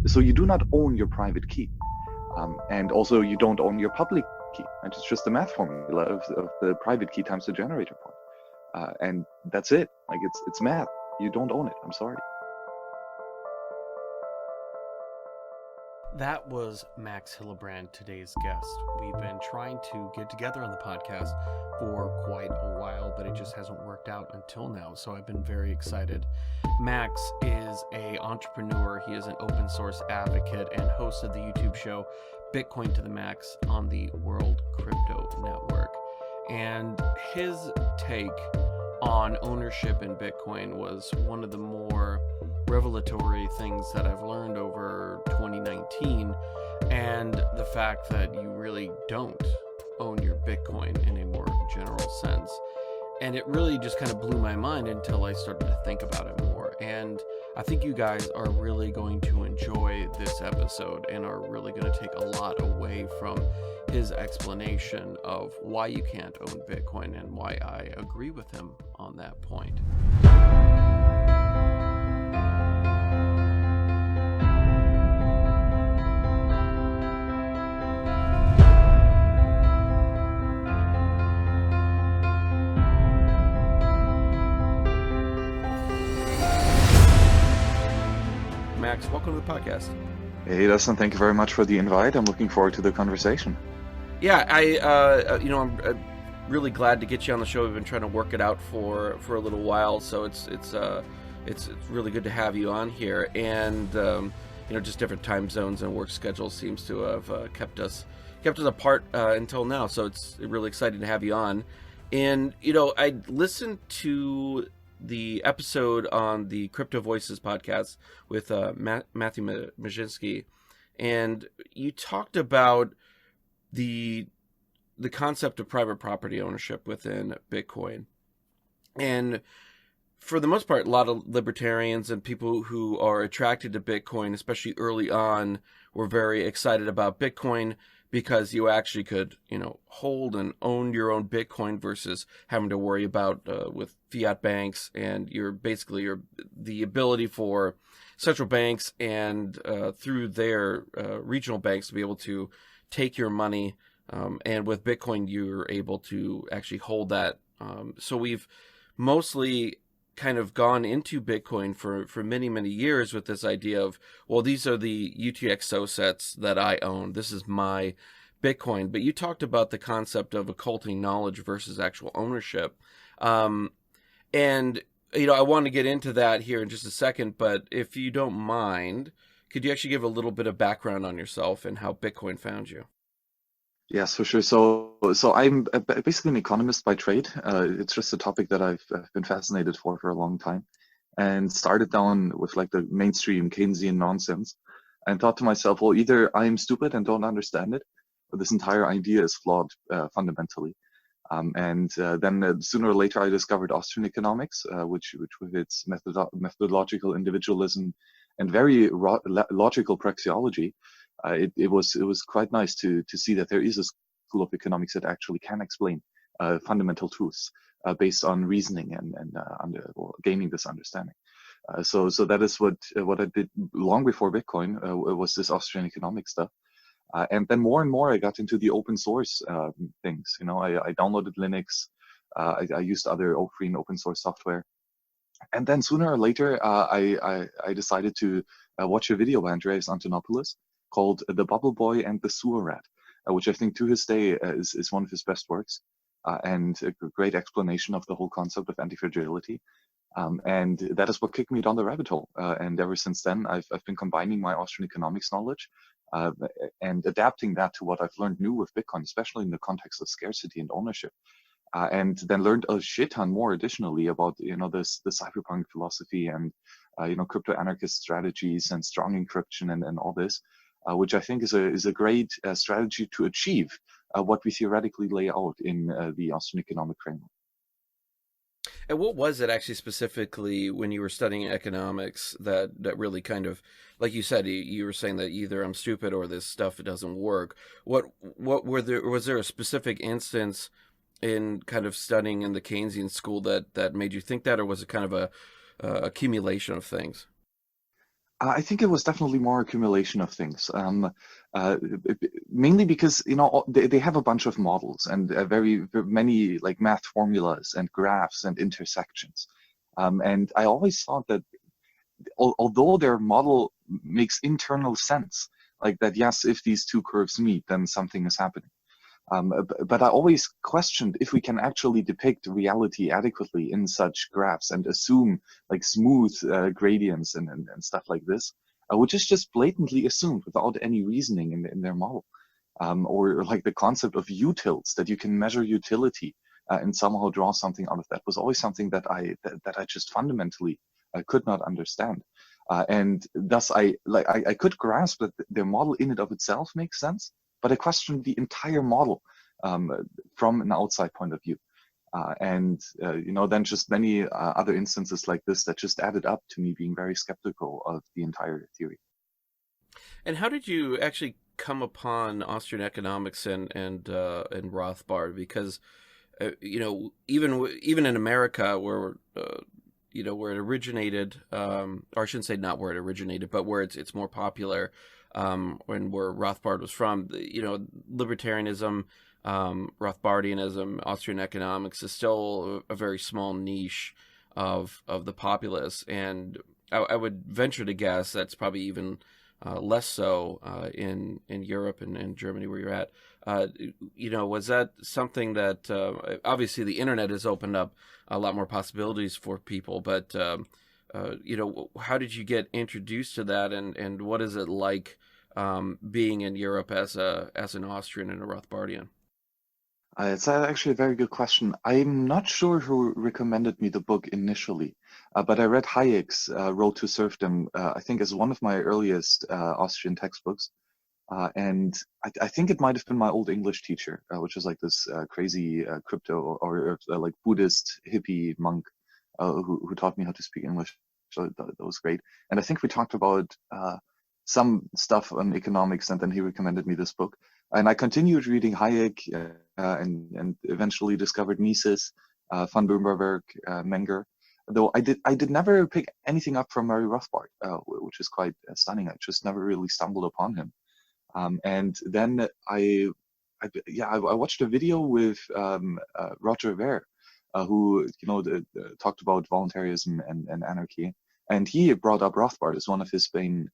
So you do not own your private key. And also you don't own your public key. And it's just the math formula of the private key times the generator point. And that's it. Like it's math. You don't own it. I'm sorry. That was Max Hillebrand, today's guest. We've been trying to get together on the podcast for quite a while, but it just hasn't worked out until now. So I've been very excited. Max is an entrepreneur. He is an open source advocate and host of the YouTube show Bitcoin to the Max on the World Crypto Network. And his take on ownership in Bitcoin was one of the more revelatory things that I've learned over 2019, and the fact that you really don't own your Bitcoin in a more general sense. And it really just kind of blew my mind until I started to think about it more. And I think you guys are really going to enjoy this episode and are really going to take a lot away from his explanation of why you can't own Bitcoin and why I agree with him on that point. Max, welcome to the podcast. Hey, Dustin, thank you very much for the invite. I'm looking forward to the conversation. Yeah, I'm really glad to get you on the show. We've been trying to work it out for a little while, so it's really good to have you on here. And just different time zones and work schedules seems to have kept us apart until now. So it's really exciting to have you on. And I listened to the episode on the Crypto Voices podcast with Matthew Majinski, and you talked about the concept of private property ownership within Bitcoin. And for the most part, a lot of libertarians and people who are attracted to Bitcoin, especially early on, were very excited about Bitcoin because you actually could, hold and own your own Bitcoin versus having to worry about with fiat banks, and the ability for central banks and through their regional banks to be able to take your money. And with Bitcoin, you're able to actually hold that. So we've mostly kind of gone into Bitcoin for many, many years with this idea of, well, these are the UTXO sets that I own. This is my Bitcoin. But you talked about the concept of occulting knowledge versus actual ownership. And, I want to get into that here in just a second, but if you don't mind, could you actually give a little bit of background on yourself and how Bitcoin found you? Yes, for sure. So I'm basically an economist by trade. It's just a topic that I've been fascinated for a long time, and started down with like the mainstream Keynesian nonsense, and thought to myself, well, either I'm stupid and don't understand it, or this entire idea is flawed fundamentally. And then sooner or later, I discovered Austrian economics, which with its methodological individualism and very logical praxeology. It was quite nice to see that there is a school of economics that actually can explain fundamental truths based on reasoning and gaining this understanding. So that is what I did long before Bitcoin. Was this Austrian economic stuff, and then more and more I got into the open source things. I downloaded Linux. I used other free and open source software. And then sooner or later, I decided to watch a video by Andreas Antonopolous called The Bubble Boy and the Sewer Rat, which I think to this day is one of his best works, and a great explanation of the whole concept of anti-fragility. And that is what kicked me down the rabbit hole. And ever since then, I've been combining my Austrian economics knowledge and adapting that to what I've learned new with Bitcoin, especially in the context of scarcity and ownership. And then learned a shit ton more additionally about the cypherpunk philosophy and crypto anarchist strategies and strong encryption and all this, which I think is a great strategy to achieve what we theoretically lay out in the Austrian economic framework. And what was it actually specifically when you were studying economics that really kind of, like you said, you were saying that either I'm stupid or this stuff doesn't work. What was there a specific instance in kind of studying in the Keynesian school that made you think that, or was it kind of a accumulation of things? I think it was definitely more accumulation of things. Mainly because they have a bunch of models and very many like math formulas and graphs and intersections. And I always thought that although their model makes internal sense, like that, yes, if these two curves meet, then something is happening. But I always questioned if we can actually depict reality adequately in such graphs and assume like smooth gradients and stuff like this, which is just blatantly assumed without any reasoning in their model. Or like the concept of utils, that you can measure utility and somehow draw something out of that, was always something that I just fundamentally could not understand. And thus I could grasp that their model in and of itself makes sense, but I questioned the entire model um, from an outside point of view. Then just many other instances like this that just added up to me being very skeptical of the entire theory. And how did you actually come upon Austrian economics and Rothbard? Because even in America, where where it originated, or I shouldn't say not where it originated, but where it's more popular, and where Rothbard was from, libertarianism, Rothbardianism, Austrian economics is still a very small niche of the populace, and I would venture to guess that's probably even less so in Europe and Germany where you're at. Was that something that obviously the internet has opened up a lot more possibilities for people, but how did you get introduced to that, and what is it like being in Europe as an Austrian and a Rothbardian? It's actually a very good question. I'm not sure who recommended me the book initially, but I read Hayek's Road to Serfdom, I think, as one of my earliest Austrian textbooks. And I think it might have been my old English teacher, which was like this crazy crypto or like Buddhist hippie monk who taught me how to speak English. So that was great. And I think we talked about some stuff on economics, and then he recommended me this book. And I continued reading Hayek and eventually discovered Mises, Van Böhmerberg, Menger. Though I did never pick anything up from Murray Rothbard, which is quite stunning. I just never really stumbled upon him. And then I watched a video with Roger Ver, who talked about voluntarism and anarchy, and he brought up Rothbard as one of his main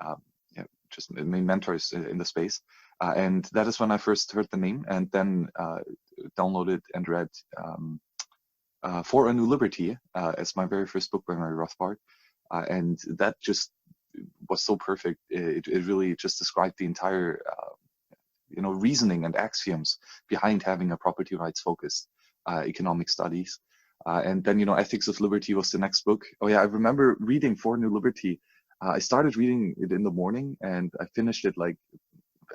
uh, just main mentors in the space. And that is when I first heard the name, and then downloaded and read For a New Liberty as my very first book by Murray Rothbard. And that just was so perfect. It really just described the entire reasoning and axioms behind having a property rights focused economic studies. And then Ethics of Liberty was the next book. Oh yeah, I remember reading For a New Liberty. I started reading it in the morning, and I finished it like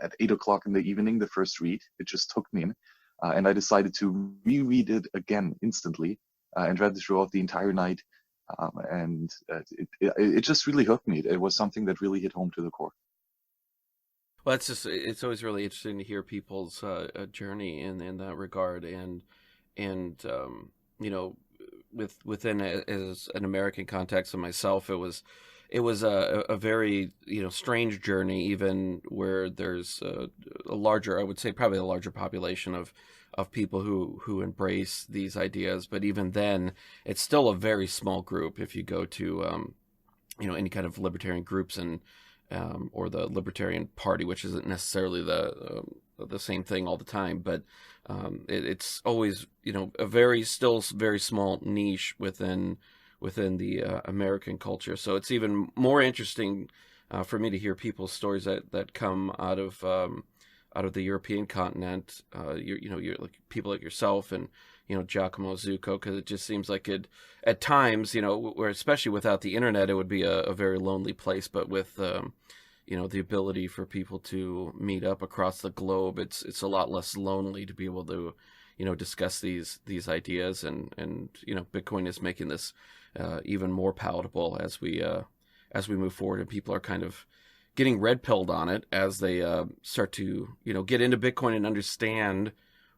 at 8 o'clock in the evening, the first read. It just took me in. And I decided to reread it again instantly and read it throughout the entire night. It just really hooked me. It was something that really hit home to the core. Well, it's always really interesting to hear people's journey in that regard, and within as an American context of myself, it was a very strange journey, even where there's a larger, I would say probably a larger population of people who embrace these ideas, but even then it's still a very small group. If you go to any kind of libertarian groups and or the Libertarian Party, which isn't necessarily the same thing all the time, but it's always still very small niche within the American culture. So it's even more interesting for me to hear people's stories that come out of the European continent. You're like people like yourself and Giacomo Zucco, because it just seems like it at times, where especially without the internet, it would be a very lonely place. But with the ability for people to meet up across the globe, it's a lot less lonely to be able to discuss these ideas, and Bitcoin is making this even more palatable as we move forward, and people are kind of getting red pilled on it as they start to get into Bitcoin and understand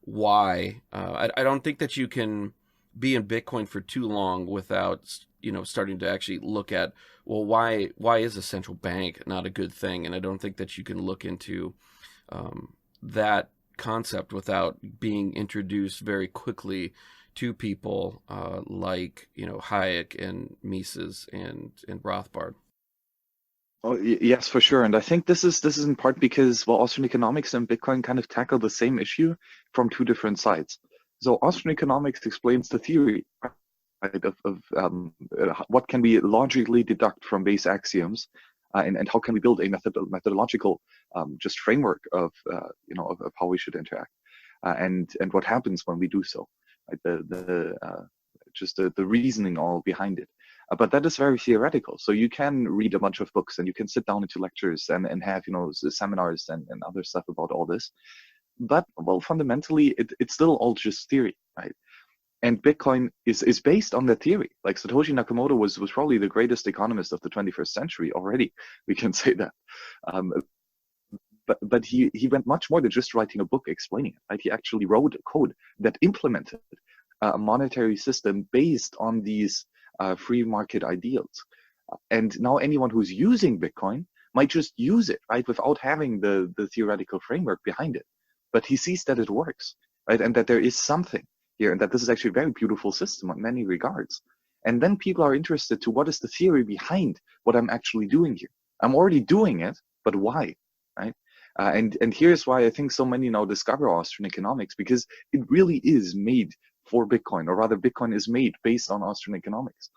why. I don't think that you can be in Bitcoin for too long without, starting to actually look at, well, why is a central bank not a good thing? And I don't think that you can look into that concept without being introduced very quickly to people like Hayek and Mises and Rothbard. Oh, yes, for sure. And I think this is in part because, well, Austrian economics and Bitcoin kind of tackle the same issue from two different sides. So Austrian economics explains the theory, right, of what can we logically deduct from base axioms, and how can we build a methodological just framework of of how we should interact, and what happens when we do so, right? The reasoning all behind it. But that is very theoretical. So you can read a bunch of books and you can sit down into lectures and have seminars and other stuff about all this. But, well, fundamentally, it's still all just theory, right? And Bitcoin is based on that theory. Like Satoshi Nakamoto was probably the greatest economist of the 21st century already. We can say that. But he went much more than just writing a book explaining it, right? He actually wrote code that implemented a monetary system based on these free market ideals. And now anyone who's using Bitcoin might just use it, right, without having the theoretical framework behind it. But he sees that it works, right, and that there is something here, and that this is actually a very beautiful system in many regards. And then people are interested to what is the theory behind what I'm actually doing here. I'm already doing it, but why, right? And here's why I think so many now discover Austrian economics, because it really is made for Bitcoin, or rather Bitcoin is made based on Austrian economics.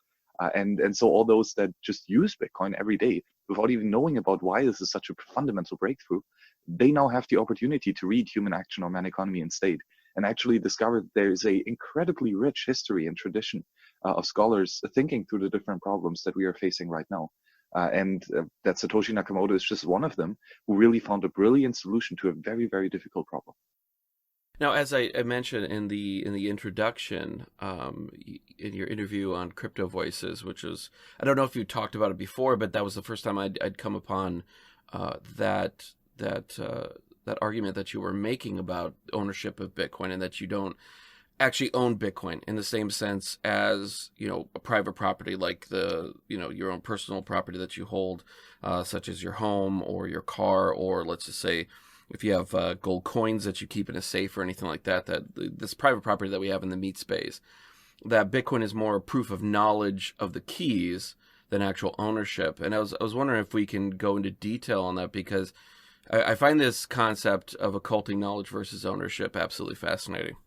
And so all those that just use Bitcoin every day without even knowing about why this is such a fundamental breakthrough, they now have the opportunity to read Human Action on Man, Economy and State and actually discover there is a incredibly rich history and tradition of scholars thinking through the different problems that we are facing right now. And that Satoshi Nakamoto is just one of them who really found a brilliant solution to a very, very difficult problem. Now, as I mentioned in the introduction, in your interview on Crypto Voices, which was, I don't know if you talked about it before, but that was the first time I'd come upon that argument that you were making about ownership of Bitcoin, and that you don't actually own Bitcoin in the same sense as a private property, like your own personal property that you hold, such as your home or your car, or let's just say, if you have gold coins that you keep in a safe or anything like that, this private property that we have in the meat space, that Bitcoin is more a proof of knowledge of the keys than actual ownership. And I was wondering if we can go into detail on that, because I find this concept of occulting knowledge versus ownership absolutely fascinating.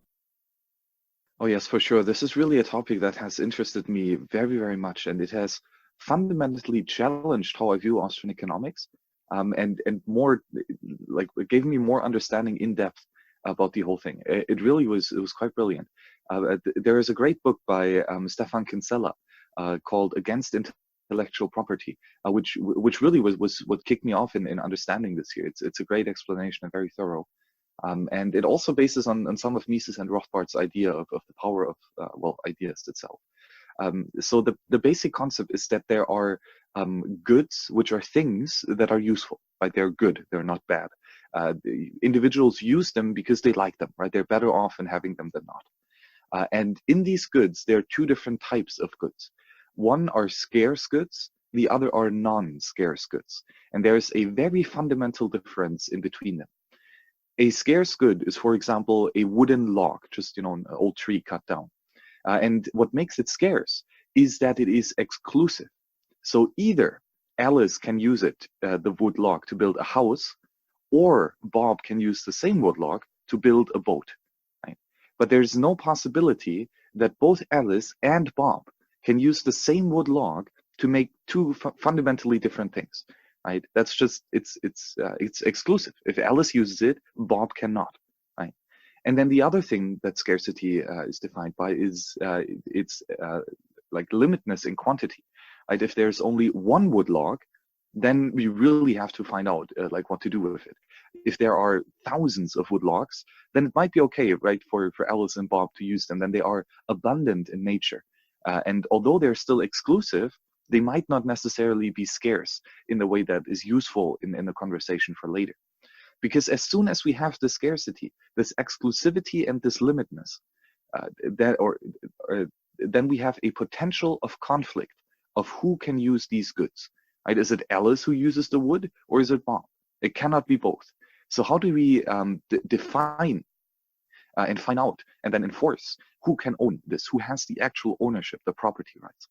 Oh, yes, for sure. This is really a topic that has interested me very, very much, and it has fundamentally challenged how I view Austrian economics. And more, like, it gave me more understanding in depth about the whole thing. It was quite brilliant. There is a great book by Stefan Kinsella called Against Intellectual Property, which really was what kicked me off in understanding this here. It's a great explanation and very thorough. And it also bases on some of Mises and Rothbard's idea of the power of ideas itself. So the basic concept is that there are goods, which are things that are useful, right? They're good, they're not bad. Individuals use them because they like them, right? They're better off in having them than not. And in these goods, there are two different types of goods. One are scarce goods, the other are non-scarce goods. And there's a very fundamental difference in between them. A scarce good is, for example, a wooden log, just an old tree cut down. And what makes it scarce is that it is exclusive. So either Alice can use it, the wood log, to build a house, or Bob can use the same wood log to build a boat. Right? But there's no possibility that both Alice and Bob can use the same wood log to make two fundamentally different things. Right? That's just it's exclusive. If Alice uses it, Bob cannot. Right? And then the other thing that scarcity is defined by is it's like limitness in quantity. Right? If there's only one wood log, then we really have to find out like what to do with it. If there are thousands of wood logs, then it might be okay, right, for Alice and Bob to use them. Then they are abundant in nature, and although they're still exclusive, they might not necessarily be scarce in the way that is useful in the conversation for later. Because as soon as we have this scarcity, this exclusivity and this limitness, that or then we have a potential of conflict of who can use these goods. Right? Is it Alice who uses the wood, or is it Bob? It cannot be both. So how do we define and find out and then enforce who can own this, who has the actual ownership, the property rights?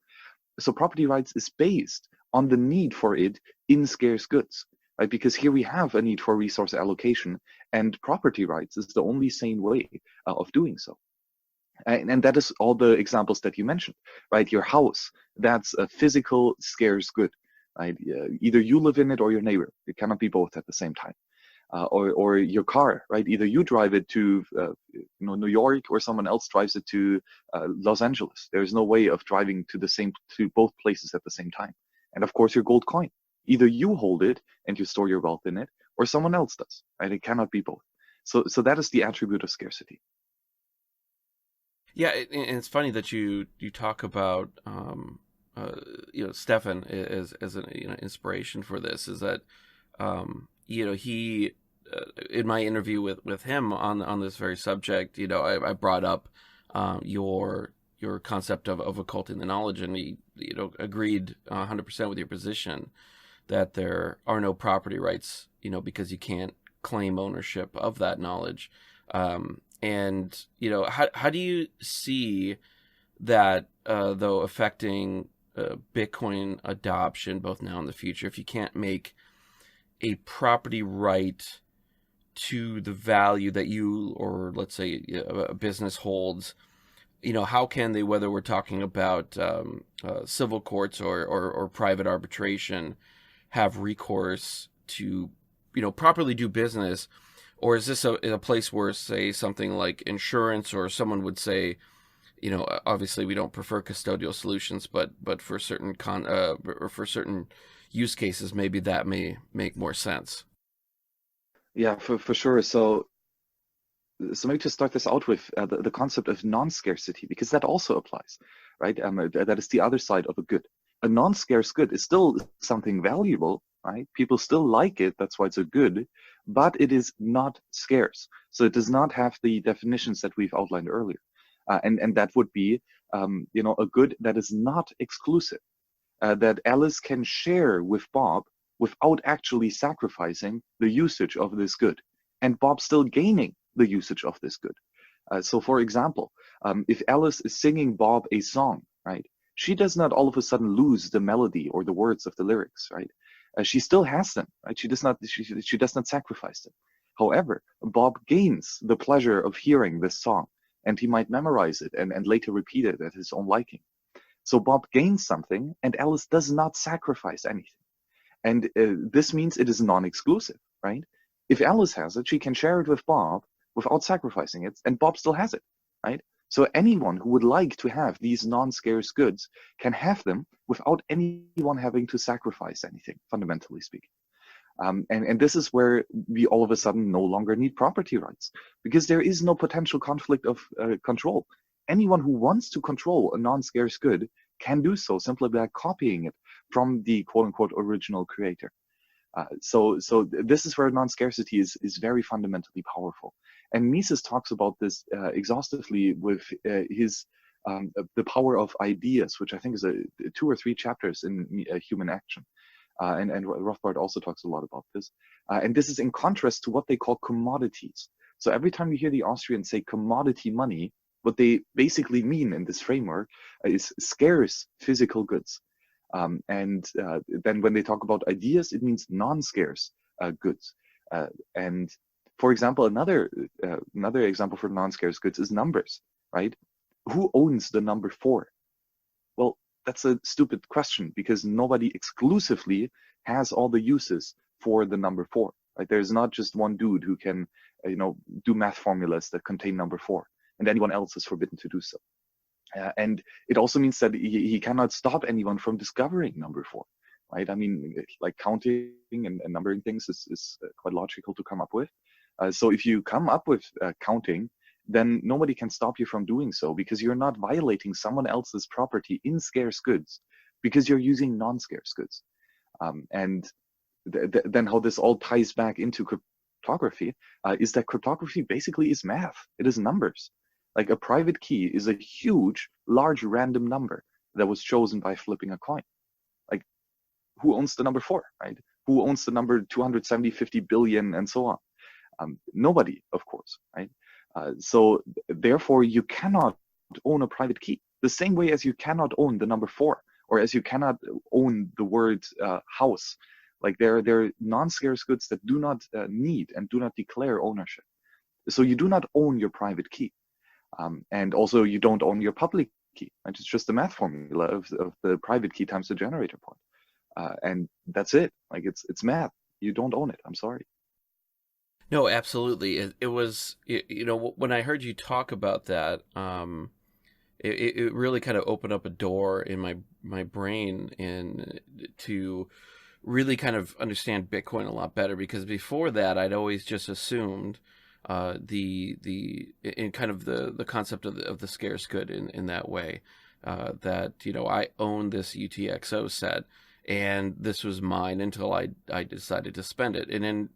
So property rights is based on the need for it in scarce goods, right? Because here we have a need for resource allocation, and property rights is the only sane way of doing so. And that is all the examples that you mentioned, right? Your house, that's a physical scarce good, right? Either you live in it or your neighbor. It cannot be both at the same time. Or your car, right? Either you drive it to New York, or someone else drives it to Los Angeles. There is no way of driving to both places at the same time. And of course, your gold coin. Either you hold it and you store your wealth in it, or someone else does, right? It cannot be both. So that is the attribute of scarcity. Yeah, and it's funny that you talk about Stefan as an inspiration for this. Is that he in my interview with him on this very subject, I brought up your concept of occulting the knowledge, and he agreed 100% with your position that there are no property rights, because you can't claim ownership of that knowledge. And how do you see that though affecting Bitcoin adoption both now and the future? If you can't make a property right to the value that you, or let's say a business holds, how can they, whether we're talking about civil courts or private arbitration, have recourse to properly do business? Or is this a place where, say, something like insurance, or someone would say, obviously we don't prefer custodial solutions, but for certain for certain use cases, maybe that may make more sense. Yeah, for sure. So maybe to start this out with the concept of non-scarcity, because that also applies, right? That is the other side of a good. A non-scarce good is still something valuable, right? People still like it. That's why it's a good, but it is not scarce. So it does not have the definitions that we've outlined earlier. And that would be, a good that is not exclusive, that Alice can share with Bob without actually sacrificing the usage of this good, and Bob still gaining the usage of this good. So for example, if Alice is singing Bob a song, right? She does not all of a sudden lose the melody or the words of the lyrics, right? She still has them, right? She does not sacrifice them. However, Bob gains the pleasure of hearing this song, and he might memorize it and later repeat it at his own liking. So Bob gains something, and Alice does not sacrifice anything. And this means it is non-exclusive, right? If Alice has it, she can share it with Bob without sacrificing it, and Bob still has it, right? So anyone who would like to have these non-scarce goods can have them without anyone having to sacrifice anything, fundamentally speaking. And this is where we all of a sudden no longer need property rights, because there is no potential conflict of control. Anyone who wants to control a non-scarce good can do so simply by copying it from the quote-unquote original creator. So this is where non-scarcity is very fundamentally powerful. And Mises talks about this exhaustively with his the power of ideas, which I think is 2 or 3 chapters in Human Action. And Rothbard also talks a lot about this. And this is in contrast to what they call commodities. So every time you hear the Austrians say commodity money, what they basically mean in this framework is scarce physical goods. And then when they talk about ideas, it means non-scarce goods. And for example, another example for non-scarce goods is numbers, right? Who owns the number 4? Well, that's a stupid question, because nobody exclusively has all the uses for the number 4, right? There's not just one dude who can, do math formulas that contain number 4, and anyone else is forbidden to do so. And it also means that he cannot stop anyone from discovering number 4, right? I mean, like counting and numbering things is quite logical to come up with. So if you come up with counting, then nobody can stop you from doing so, because you're not violating someone else's property in scarce goods, because you're using non-scarce goods. And then how this all ties back into cryptography is that cryptography basically is math. It is numbers. Like a private key is a huge, large random number that was chosen by flipping a coin. Like, who owns the number 4, right? Who owns the number 270, 50 billion, and so on? Nobody, of course, right? So therefore, you cannot own a private key the same way as you cannot own the number 4, or as you cannot own the word house. Like they're non-scarce goods that do not need and do not declare ownership. So you do not own your private key. And also you don't own your public key. Right? It's just the math formula of the private key times the generator point. And that's it. Like it's math. You don't own it. I'm sorry. No, absolutely. It was, you know, when I heard you talk about that, it really kind of opened up a door in my brain to really kind of understand Bitcoin a lot better, because before that I'd always just assumed in kind of the concept of the scarce good in that way, that, you know, I own this UTXO set and this was mine until I decided to spend it. And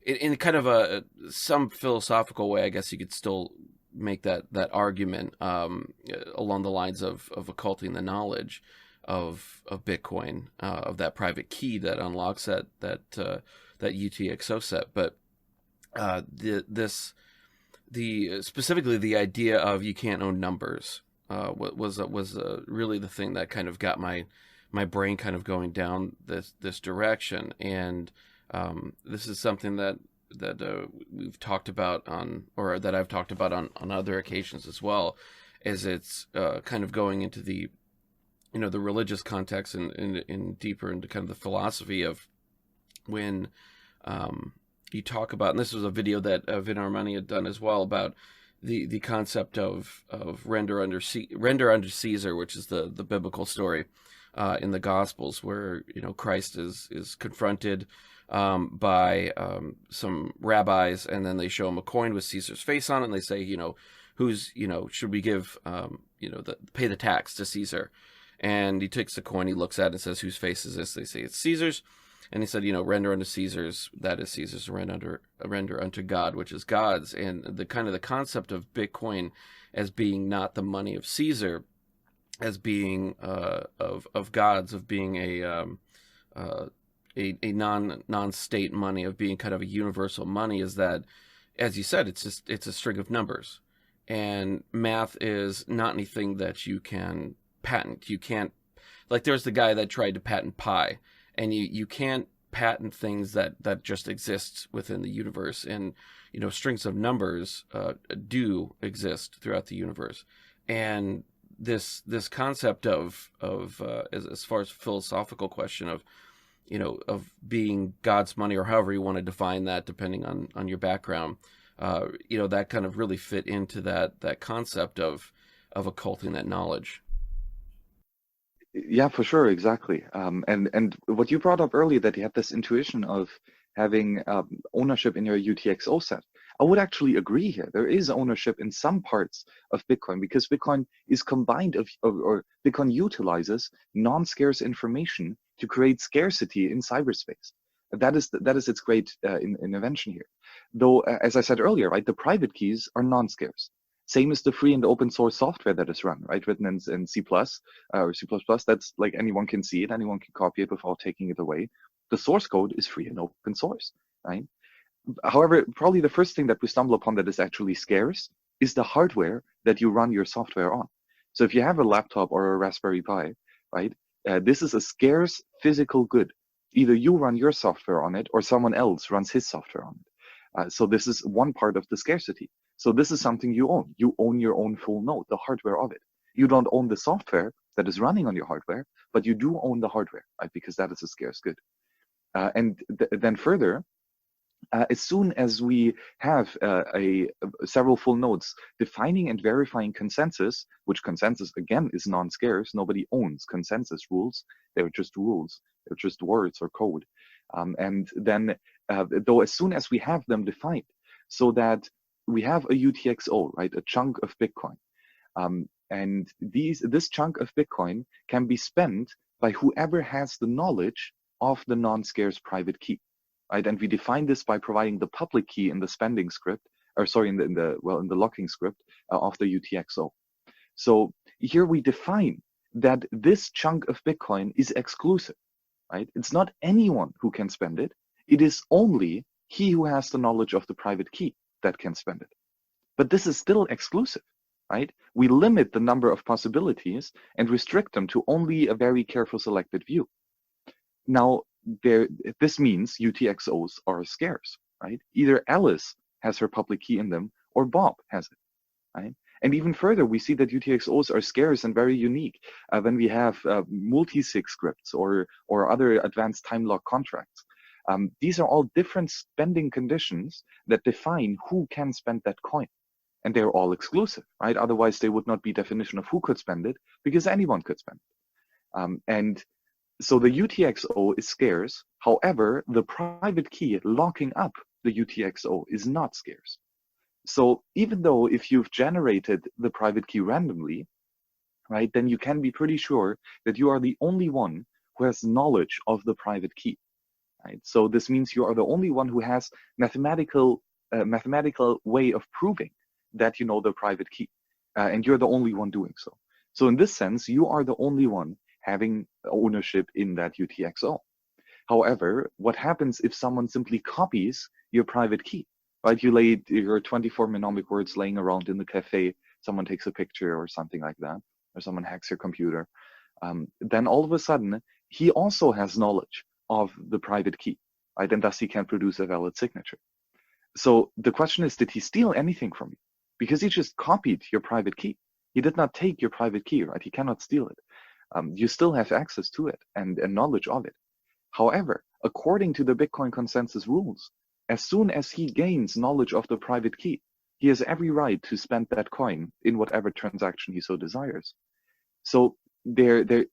in kind of some philosophical way, I guess you could still make that argument along the lines of occulting the knowledge of Bitcoin, of that private key that unlocks that UTXO set. But specifically the idea of you can't own numbers was really the thing that kind of got my brain kind of going down this direction. And this is something that we've talked about or that I've talked about on other occasions as well, as it's kind of going into the, you know, the religious context and deeper into kind of the philosophy of when you talk about, and this was a video that Vin Armani had done as well, about the concept of render under Caesar, which is the biblical story in the Gospels, where, you know, Christ is confronted by some rabbis, and then they show him a coin with Caesar's face on it, and they say, you know, should we give, pay the tax to Caesar? And he takes the coin, he looks at it and says, whose face is this? They say it's Caesar's. And he said, you know, render unto Caesar's, that is Caesar's, render unto God, which is God's. And the concept of Bitcoin as being not the money of Caesar, as being of God's, of being a non-state money, of being kind of a universal money, is that, as you said, it's a string of numbers, and math is not anything that you can patent. You can't, like, there's the guy that tried to patent pi, and you can't patent things that just exist within the universe. And, you know, strings of numbers do exist throughout the universe. And this concept of as far as philosophical question of, you know, of being God's money, or however you want to define that, depending on your background, you know, that kind of really fit into that concept of occulting that knowledge. Yeah, for sure, exactly. And what you brought up earlier, that you had this intuition of having ownership in your UTXO set, I would actually agree here. There is ownership in some parts of Bitcoin, because Bitcoin is combined or Bitcoin utilizes non-scarce information to create scarcity in cyberspace. That is its great invention here. Though, as I said earlier, right, the private keys are non-scarce. Same as the free and open source software that is run, right, written in C++ or C++. That's like anyone can see it, anyone can copy it without taking it away. The source code is free and open source, right? However, probably the first thing that we stumble upon that is actually scarce is the hardware that you run your software on. So if you have a laptop or a Raspberry Pi, right, this is a scarce physical good. Either you run your software on it or someone else runs his software on it. So this is one part of the scarcity. So this is something you own. You own your own full node, the hardware of it. You don't own the software that is running on your hardware, but you do own the hardware, right? Because that is a scarce good. And then further, as soon as we have several full nodes defining and verifying consensus, which consensus again is non-scarce, nobody owns consensus rules. They're just rules. They're just words or code. And then, though, as soon as we have them defined, so that we have a UTXO, right, a chunk of Bitcoin, and this chunk of Bitcoin can be spent by whoever has the knowledge of the non-scarce private key, right? And we define this by providing the public key in the spending script or sorry, in the locking script of the UTXO. So here we define that this chunk of Bitcoin is exclusive, right? It's not anyone who can spend it. It is only he who has the knowledge of the private key that can spend it. But this is still exclusive, right? We limit the number of possibilities and restrict them to only a very careful selected few. Now, this means UTXOs are scarce, right? Either Alice has her public key in them or Bob has it, right? And even further, we see that UTXOs are scarce and very unique when we have multi-sig scripts or other advanced time lock contracts. These are all different spending conditions that define who can spend that coin. And they're all exclusive, right? Otherwise, they would not be definition of who could spend it, because anyone could spend it. And so the UTXO is scarce. However, the private key locking up the UTXO is not scarce. So even though if you've generated the private key randomly, right, then you can be pretty sure that you are the only one who has knowledge of the private key, right? So this means you are the only one who has mathematical way of proving that you know the private key, and you're the only one doing so. So in this sense, you are the only one having ownership in that UTXO. However, what happens if someone simply copies your private key? Right, you lay your 24 mnemonic words laying around in the cafe, someone takes a picture or something like that, or someone hacks your computer, then all of a sudden, he also has knowledge of the private key, right? And thus he can produce a valid signature. So the question is, did he steal anything from you? Because he just copied your private key. He did not take your private key, right? He cannot steal it. You still have access to it and knowledge of it. However, according to the Bitcoin consensus rules, as soon as he gains knowledge of the private key, he has every right to spend that coin in whatever transaction he so desires. So there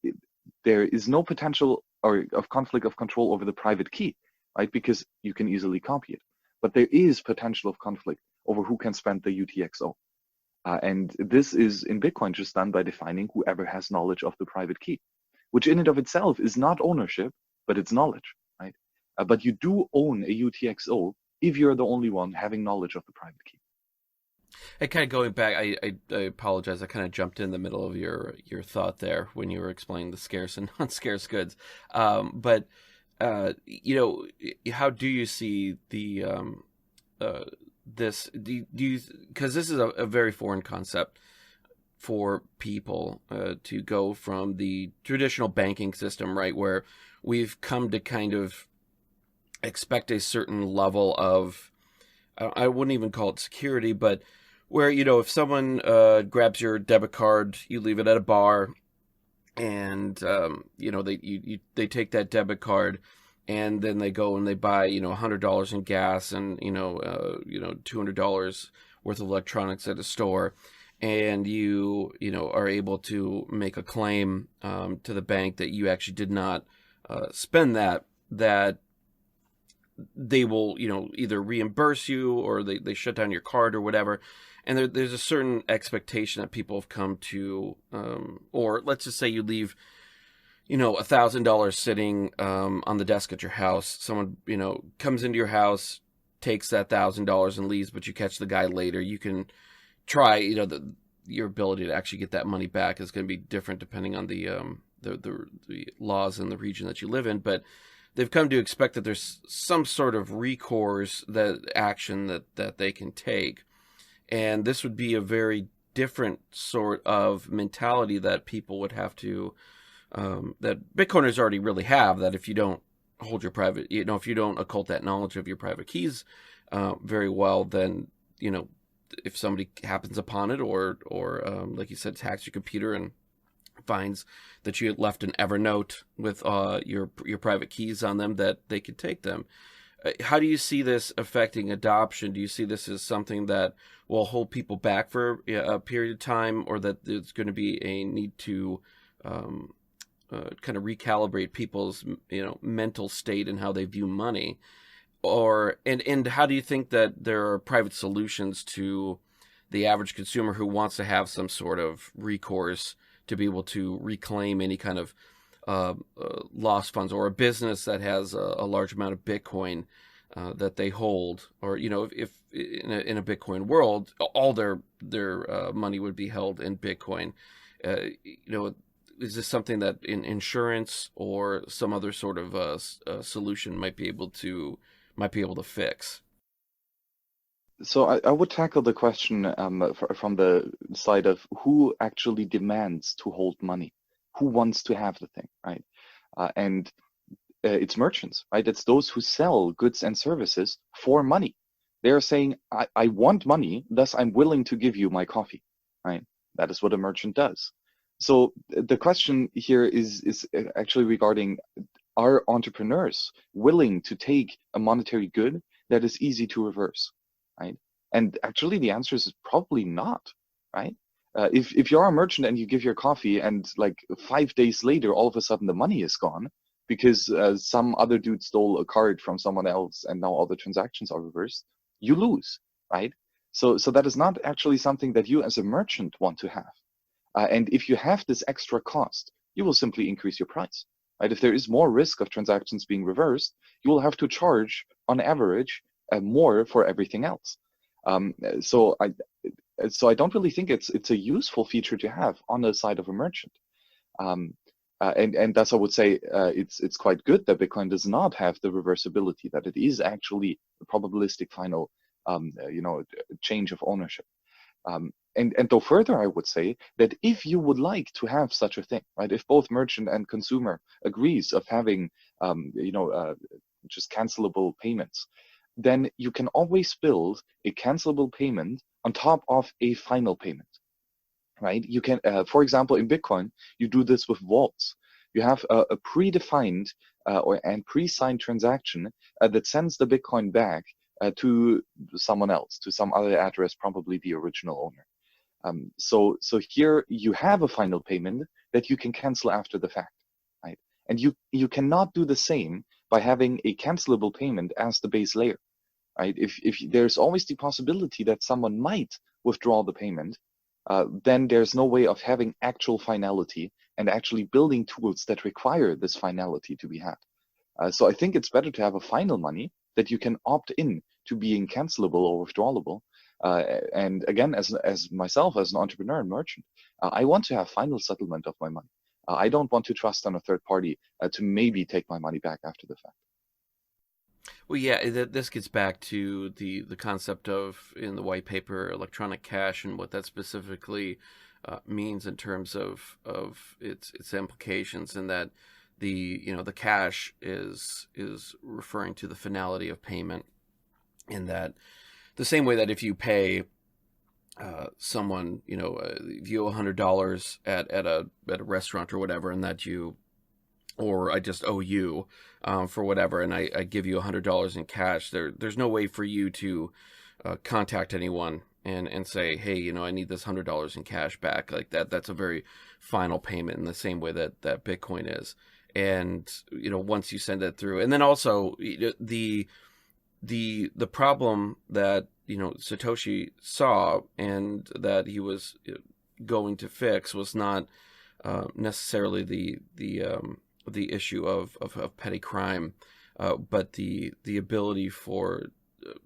is no potential of conflict of control over the private key, right? Because you can easily copy it. But there is potential of conflict over who can spend the UTXO. And this is in Bitcoin just done by defining whoever has knowledge of the private key, which in and of itself is not ownership, but it's knowledge, right? But you do own a UTXO if you're the only one having knowledge of the private key. And kind of going back, I apologize. I kind of jumped in the middle of your thought there when you were explaining the scarce and non-scarce goods. But you know, how do you see the this? Do you, because this is a very foreign concept for people to go from the traditional banking system, right, where we've come to kind of expect a certain level of, I wouldn't even call it security, but where, you know, if someone grabs your debit card, you leave it at a bar, and you know, they take that debit card, and then they go and they buy, you know, $100 in gas and you know $200 worth of electronics at a store, and you know are able to make a claim to the bank that you actually did not spend that they will, you know, either reimburse you or they shut down your card or whatever. And there's a certain expectation that people have come to, or let's just say you leave, you know, $1,000 sitting on the desk at your house. Someone, you know, comes into your house, takes that $1,000 and leaves, but you catch the guy later. You can try, you know, your ability to actually get that money back is going to be different depending on the laws in the region that you live in, but they've come to expect that there's some sort of recourse, that action that they can take. And this would be a very different sort of mentality that people would have to, that Bitcoiners already really have, that if you don't hold your private, you know, if you don't occult that knowledge of your private keys very well, then, you know, if somebody happens upon it or like you said, hacks your computer and finds that you left an Evernote with your private keys on them, that they could take them. How do you see this affecting adoption? Do you see this as something that will hold people back for a period of time, or that there's going to be a need to kind of recalibrate people's, you know, mental state and how they view money? Or and how do you think that there are private solutions to the average consumer who wants to have some sort of recourse to be able to reclaim any kind of lost funds, or a business that has a large amount of Bitcoin that they hold, or if in a Bitcoin world, all their money would be held in Bitcoin. Is this something that in insurance or some other sort of solution might be able to fix? So I would tackle the question from the side of who actually demands to hold money, who wants to have the thing, right? And it's merchants, right? It's those who sell goods and services for money. They're saying, I want money, thus I'm willing to give you my coffee, right? That is what a merchant does. So the question here is actually regarding, are entrepreneurs willing to take a monetary good that is easy to reverse, right? And actually the answer is probably not, right? If you're a merchant and you give your coffee and like 5 days later, all of a sudden the money is gone because some other dude stole a card from someone else and now all the transactions are reversed, you lose, right? So that is not actually something that you as a merchant want to have. And if you have this extra cost, you will simply increase your price, right? If there is more risk of transactions being reversed, you will have to charge on average more for everything else. So I don't really think it's a useful feature to have on the side of a merchant. And thus I would say it's quite good that Bitcoin does not have the reversibility, that it is actually a probabilistic final change of ownership. And though further, I would say that if you would like to have such a thing, right, if both merchant and consumer agrees of having, just cancelable payments, then you can always build a cancelable payment on top of a final payment, right? You can, for example, in Bitcoin, you do this with vaults. You have a predefined and pre-signed transaction that sends the Bitcoin back to someone else, to some other address, probably the original owner. So here you have a final payment that you can cancel after the fact, right? And you cannot do the same by having a cancelable payment as the base layer, right? If there's always the possibility that someone might withdraw the payment, then there's no way of having actual finality and actually building tools that require this finality to be had. So I think it's better to have a final money that you can opt in to being cancelable or withdrawable. And again, as myself, as an entrepreneur and merchant, I want to have final settlement of my money. I don't want to trust on a third party to maybe take my money back after the fact. Well, yeah, this gets back to the concept of, in the white paper, electronic cash, and what that specifically means in terms of its implications, and that the cash is referring to the finality of payment, in that the same way that if you pay someone, if you owe $100 at a restaurant or whatever, and that or I just owe you for whatever, and I give you $100 in cash, there's no way for you to contact anyone and say, hey, I need this $100 in cash back. Like that's a very final payment, in the same way that Bitcoin is. And once you send it through, and then also the problem that Satoshi saw and that he was going to fix was not necessarily the issue of petty crime, but the ability for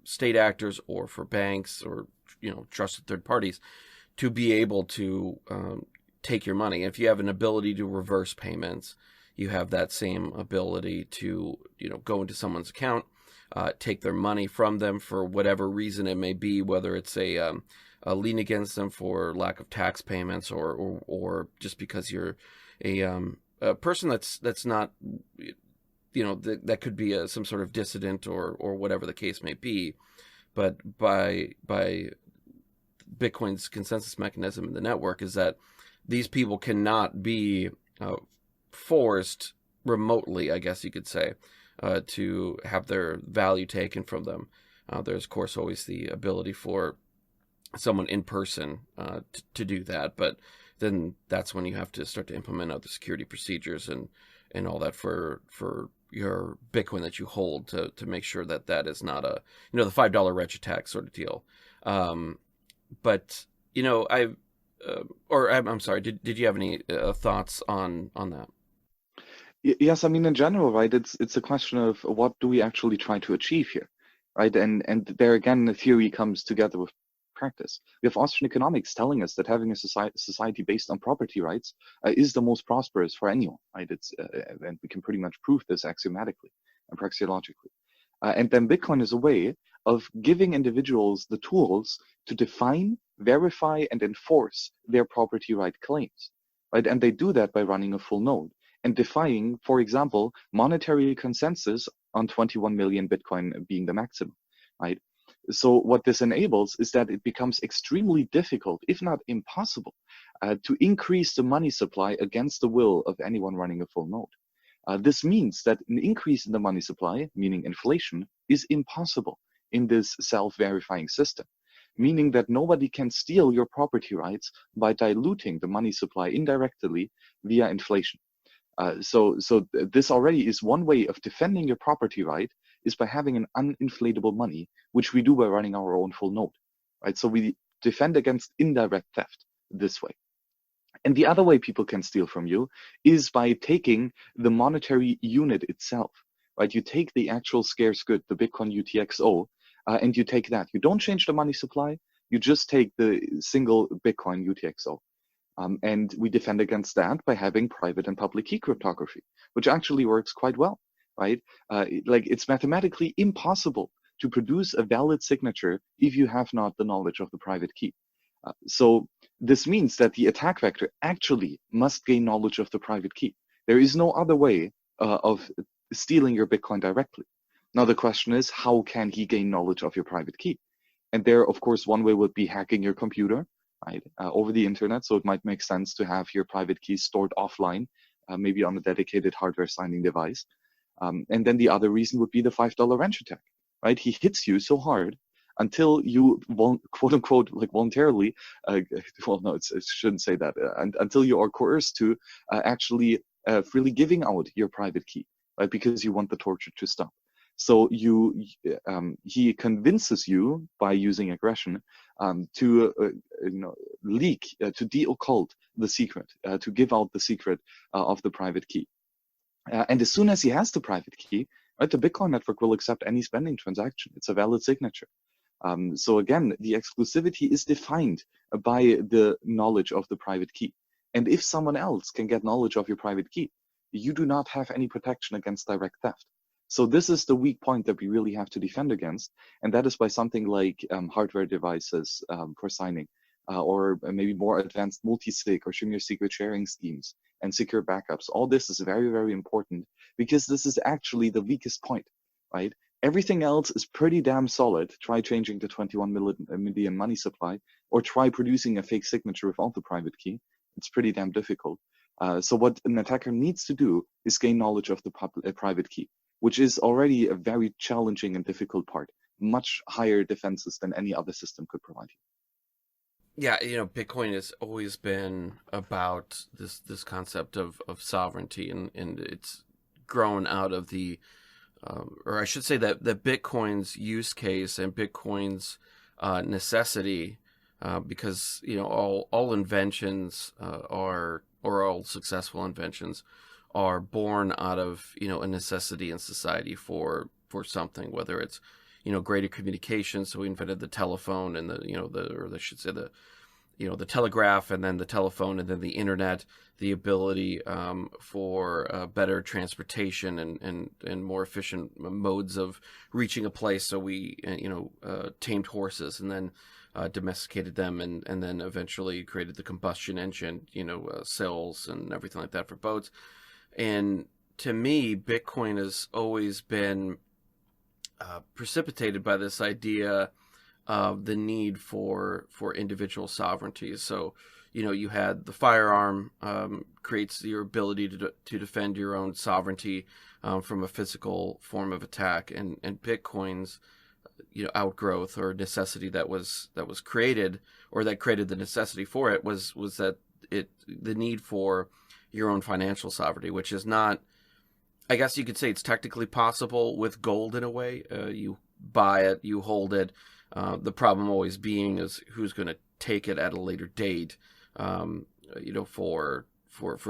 state actors or for banks or trusted third parties to be able to take your money. If you have an ability to reverse payments, you have that same ability to go into someone's account, take their money from them for whatever reason it may be, whether it's a lien against them for lack of tax payments, or just because you're a person that's not, that could be some sort of dissident or whatever the case may be. But by Bitcoin's consensus mechanism in the network is that these people cannot be forced remotely, I guess you could say, to have their value taken from them. There's, of course, always the ability for someone in person to do that, but then that's when you have to start to implement other security procedures and all that for your Bitcoin that you hold to make sure that is not a the $5 wretch attack sort of deal. But I'm sorry. Did you have any thoughts on that? Yes, I mean, in general, right, it's a question of what do we actually try to achieve here, right? And there again, the theory comes together with practice. We have Austrian economics telling us that having a society based on property rights is the most prosperous for anyone, right? And we can pretty much prove this axiomatically and praxeologically. And then Bitcoin is a way of giving individuals the tools to define, verify, and enforce their property right claims, right? And they do that by running a full node and defying, for example, monetary consensus on 21 million Bitcoin being the maximum, right? So what this enables is that it becomes extremely difficult, if not impossible, to increase the money supply against the will of anyone running a full node. This means that an increase in the money supply, meaning inflation, is impossible in this self-verifying system, meaning that nobody can steal your property rights by diluting the money supply indirectly via inflation. So this already is one way of defending your property right, is by having an uninflatable money, which we do by running our own full node, right? So we defend against indirect theft this way. And the other way people can steal from you is by taking the monetary unit itself, right? You take the actual scarce good, the Bitcoin UTXO, and you take that. You don't change the money supply, you just take the single Bitcoin UTXO. And we defend against that by having private and public key cryptography, which actually works quite well, right? Like it's mathematically impossible to produce a valid signature if you have not the knowledge of the private key. So this means that the attack vector actually must gain knowledge of the private key. There is no other way of stealing your Bitcoin directly. Now the question is, how can he gain knowledge of your private key? And there, of course, one way would be hacking your computer, right, over the internet. So it might make sense to have your private keys stored offline, maybe on a dedicated hardware signing device. And then the other reason would be the $5 wrench attack, right? He hits you so hard until you, quote unquote, like voluntarily, well, no, it shouldn't say that, until you are coerced to actually freely giving out your private key, right? Because you want the torture to stop. So he convinces you by using aggression to leak, to de-occult the secret, to give out the secret of the private key. And as soon as he has the private key, right, the Bitcoin network will accept any spending transaction. It's a valid signature. So again, the exclusivity is defined by the knowledge of the private key. And if someone else can get knowledge of your private key, you do not have any protection against direct theft. So this is the weak point that we really have to defend against, and that is by something like hardware devices for signing, or maybe more advanced multi-sig or Schumer secret sharing schemes and secure backups. All this is very, very important because this is actually the weakest point, right? Everything else is pretty damn solid. Try changing the 21 million money supply, or try producing a fake signature without the private key. It's pretty damn difficult. So what an attacker needs to do is gain knowledge of the private key, which is already a very challenging and difficult part, much higher defenses than any other system could provide you. Yeah, Bitcoin has always been about this concept of sovereignty, and it's grown out of the, or I should say that Bitcoin's use case and Bitcoin's necessity, because all inventions or all successful inventions are born out of a necessity in society for something, whether it's greater communication. So we invented the telephone and the telegraph, and then the telephone, and then the internet, the ability for better transportation and more efficient modes of reaching a place. So we tamed horses and then domesticated them, and then eventually created the combustion engine, cells and everything like that for boats. And to me, Bitcoin has always been precipitated by this idea of the need for individual sovereignty. So, you had the firearm creates your ability to defend your own sovereignty from a physical form of attack, and Bitcoin's outgrowth or necessity that was created, or that created the necessity for it, was that the need for your own financial sovereignty, which is not, I guess you could say it's technically possible with gold in a way. You buy it, you hold it. The problem always being is who's going to take it at a later date, for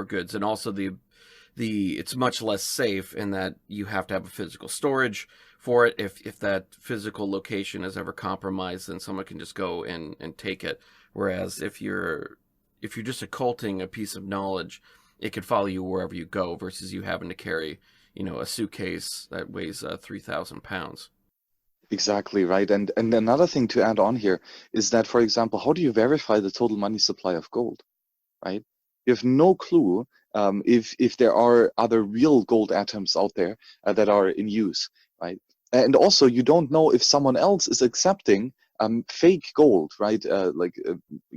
goods. And also the it's much less safe in that you have to have a physical storage, for it. If that physical location is ever compromised, then someone can just go and take it. Whereas if you're just occulting a piece of knowledge, it could follow you wherever you go, versus you having to carry, a suitcase that weighs 3,000 pounds. Exactly right. And another thing to add on here is that, for example, how do you verify the total money supply of gold, right? You have no clue if there are other real gold atoms out there that are in use, right? And also, you don't know if someone else is accepting fake gold, right?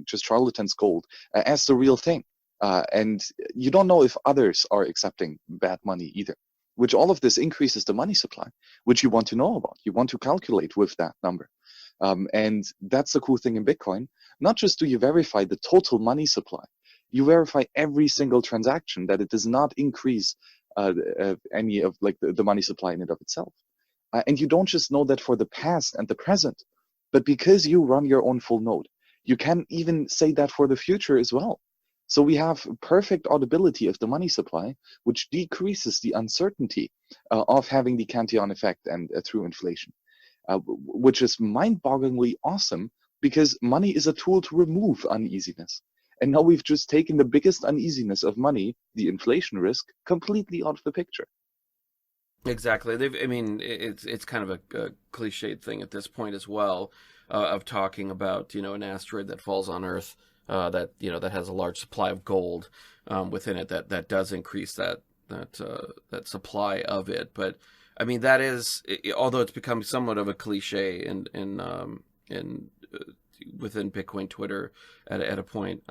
Just charlatans gold as the real thing. And you don't know if others are accepting bad money either, which all of this increases the money supply, which you want to know about. You want to calculate with that number. And that's the cool thing in Bitcoin. Not just do you verify the total money supply, you verify every single transaction that it does not increase any of the money supply in and of itself. And you don't just know that for the past and the present, but because you run your own full node, you can even say that for the future as well. So we have perfect audibility of the money supply, which decreases the uncertainty of having the Cantillon effect and through inflation, which is mind-bogglingly awesome, because money is a tool to remove uneasiness. And now we've just taken the biggest uneasiness of money, the inflation risk, completely out of the picture. Exactly. It's kind of a cliched thing at this point as well, of talking about, an asteroid that falls on Earth, that has a large supply of gold within it, that does increase that supply of it. But I mean, that is, although it's become somewhat of a cliche in within Bitcoin Twitter at a point,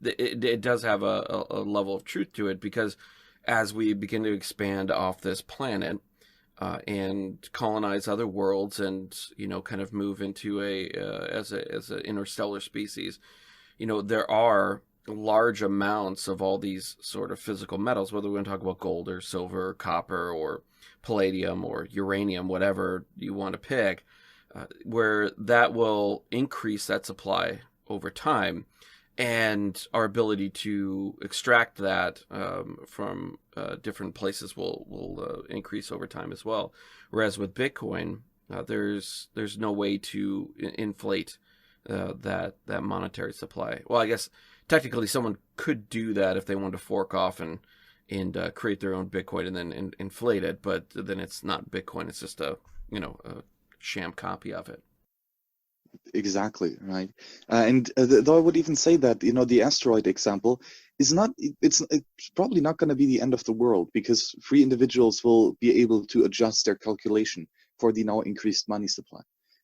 it does have a level of truth to it, because as we begin to expand off this planet and colonize other worlds, and kind of move into as an interstellar species, there are large amounts of all these sort of physical metals, whether we're going to talk about gold or silver or copper or palladium or uranium, whatever you want to pick, where that will increase that supply over time, and our ability to extract that from different places will increase over time as well. Whereas with Bitcoin, there's no way to inflate that monetary supply. Well, I guess technically someone could do that if they wanted to fork off and create their own Bitcoin and then inflate it, but then it's not Bitcoin. It's just a sham copy of it. Exactly, right. Though I would even say that, the asteroid example is not, it's probably not going to be the end of the world, because free individuals will be able to adjust their calculation for the now increased money supply.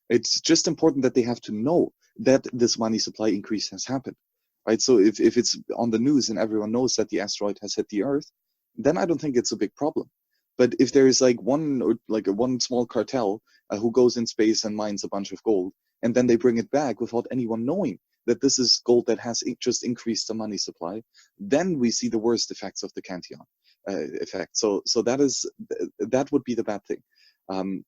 It's just important that they have to know that this money supply increase has happened, right? So if it's on the news and everyone knows that the asteroid has hit the Earth, then I don't think it's a big problem. But if there is one small cartel who goes in space and mines a bunch of gold, and then they bring it back without anyone knowing that this is gold that has just increased the money supply, then we see the worst effects of the Cantillon effect. So that would be the bad thing.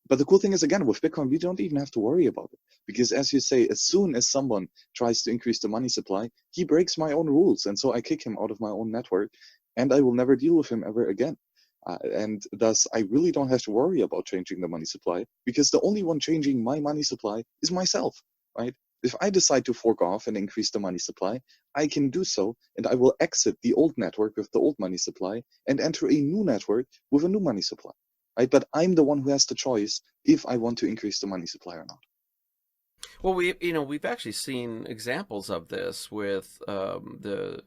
But the cool thing is, again, with Bitcoin, we don't even have to worry about it, because as you say, as soon as someone tries to increase the money supply, he breaks my own rules, and so I kick him out of my own network, and I will never deal with him ever again. And thus, I really don't have to worry about changing the money supply, because the only one changing my money supply is myself, right? If I decide to fork off and increase the money supply, I can do so, and I will exit the old network with the old money supply and enter a new network with a new money supply, right? But I'm the one who has the choice if I want to increase the money supply or not. Well, we've actually seen examples of this with the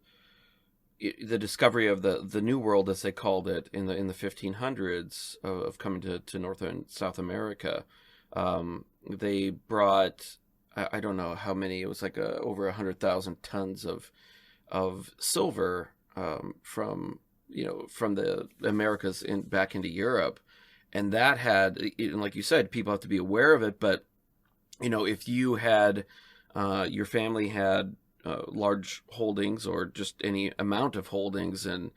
discovery of the New World, as they called it, in the 1500s, of coming to North and South America. They brought, I don't know how many, it was like over 100,000 tons of silver from the Americas back into Europe, and that had, like you said, people have to be aware of it. But if you had your family had large holdings, or just any amount of holdings in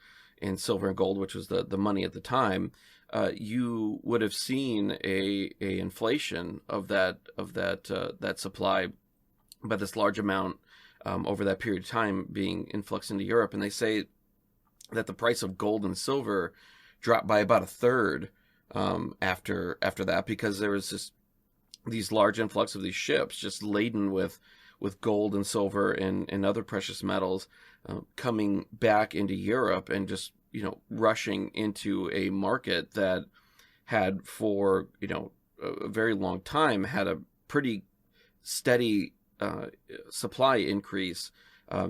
silver and gold, which was the money at the time, you would have seen a inflation of that supply by this large amount over that period of time being influxed into Europe. And they say that the price of gold and silver dropped by about a third after that, because there was these large influx of these ships just laden with gold and silver and other precious metals coming back into Europe, and just rushing into a market that had for a very long time had a pretty steady supply increase,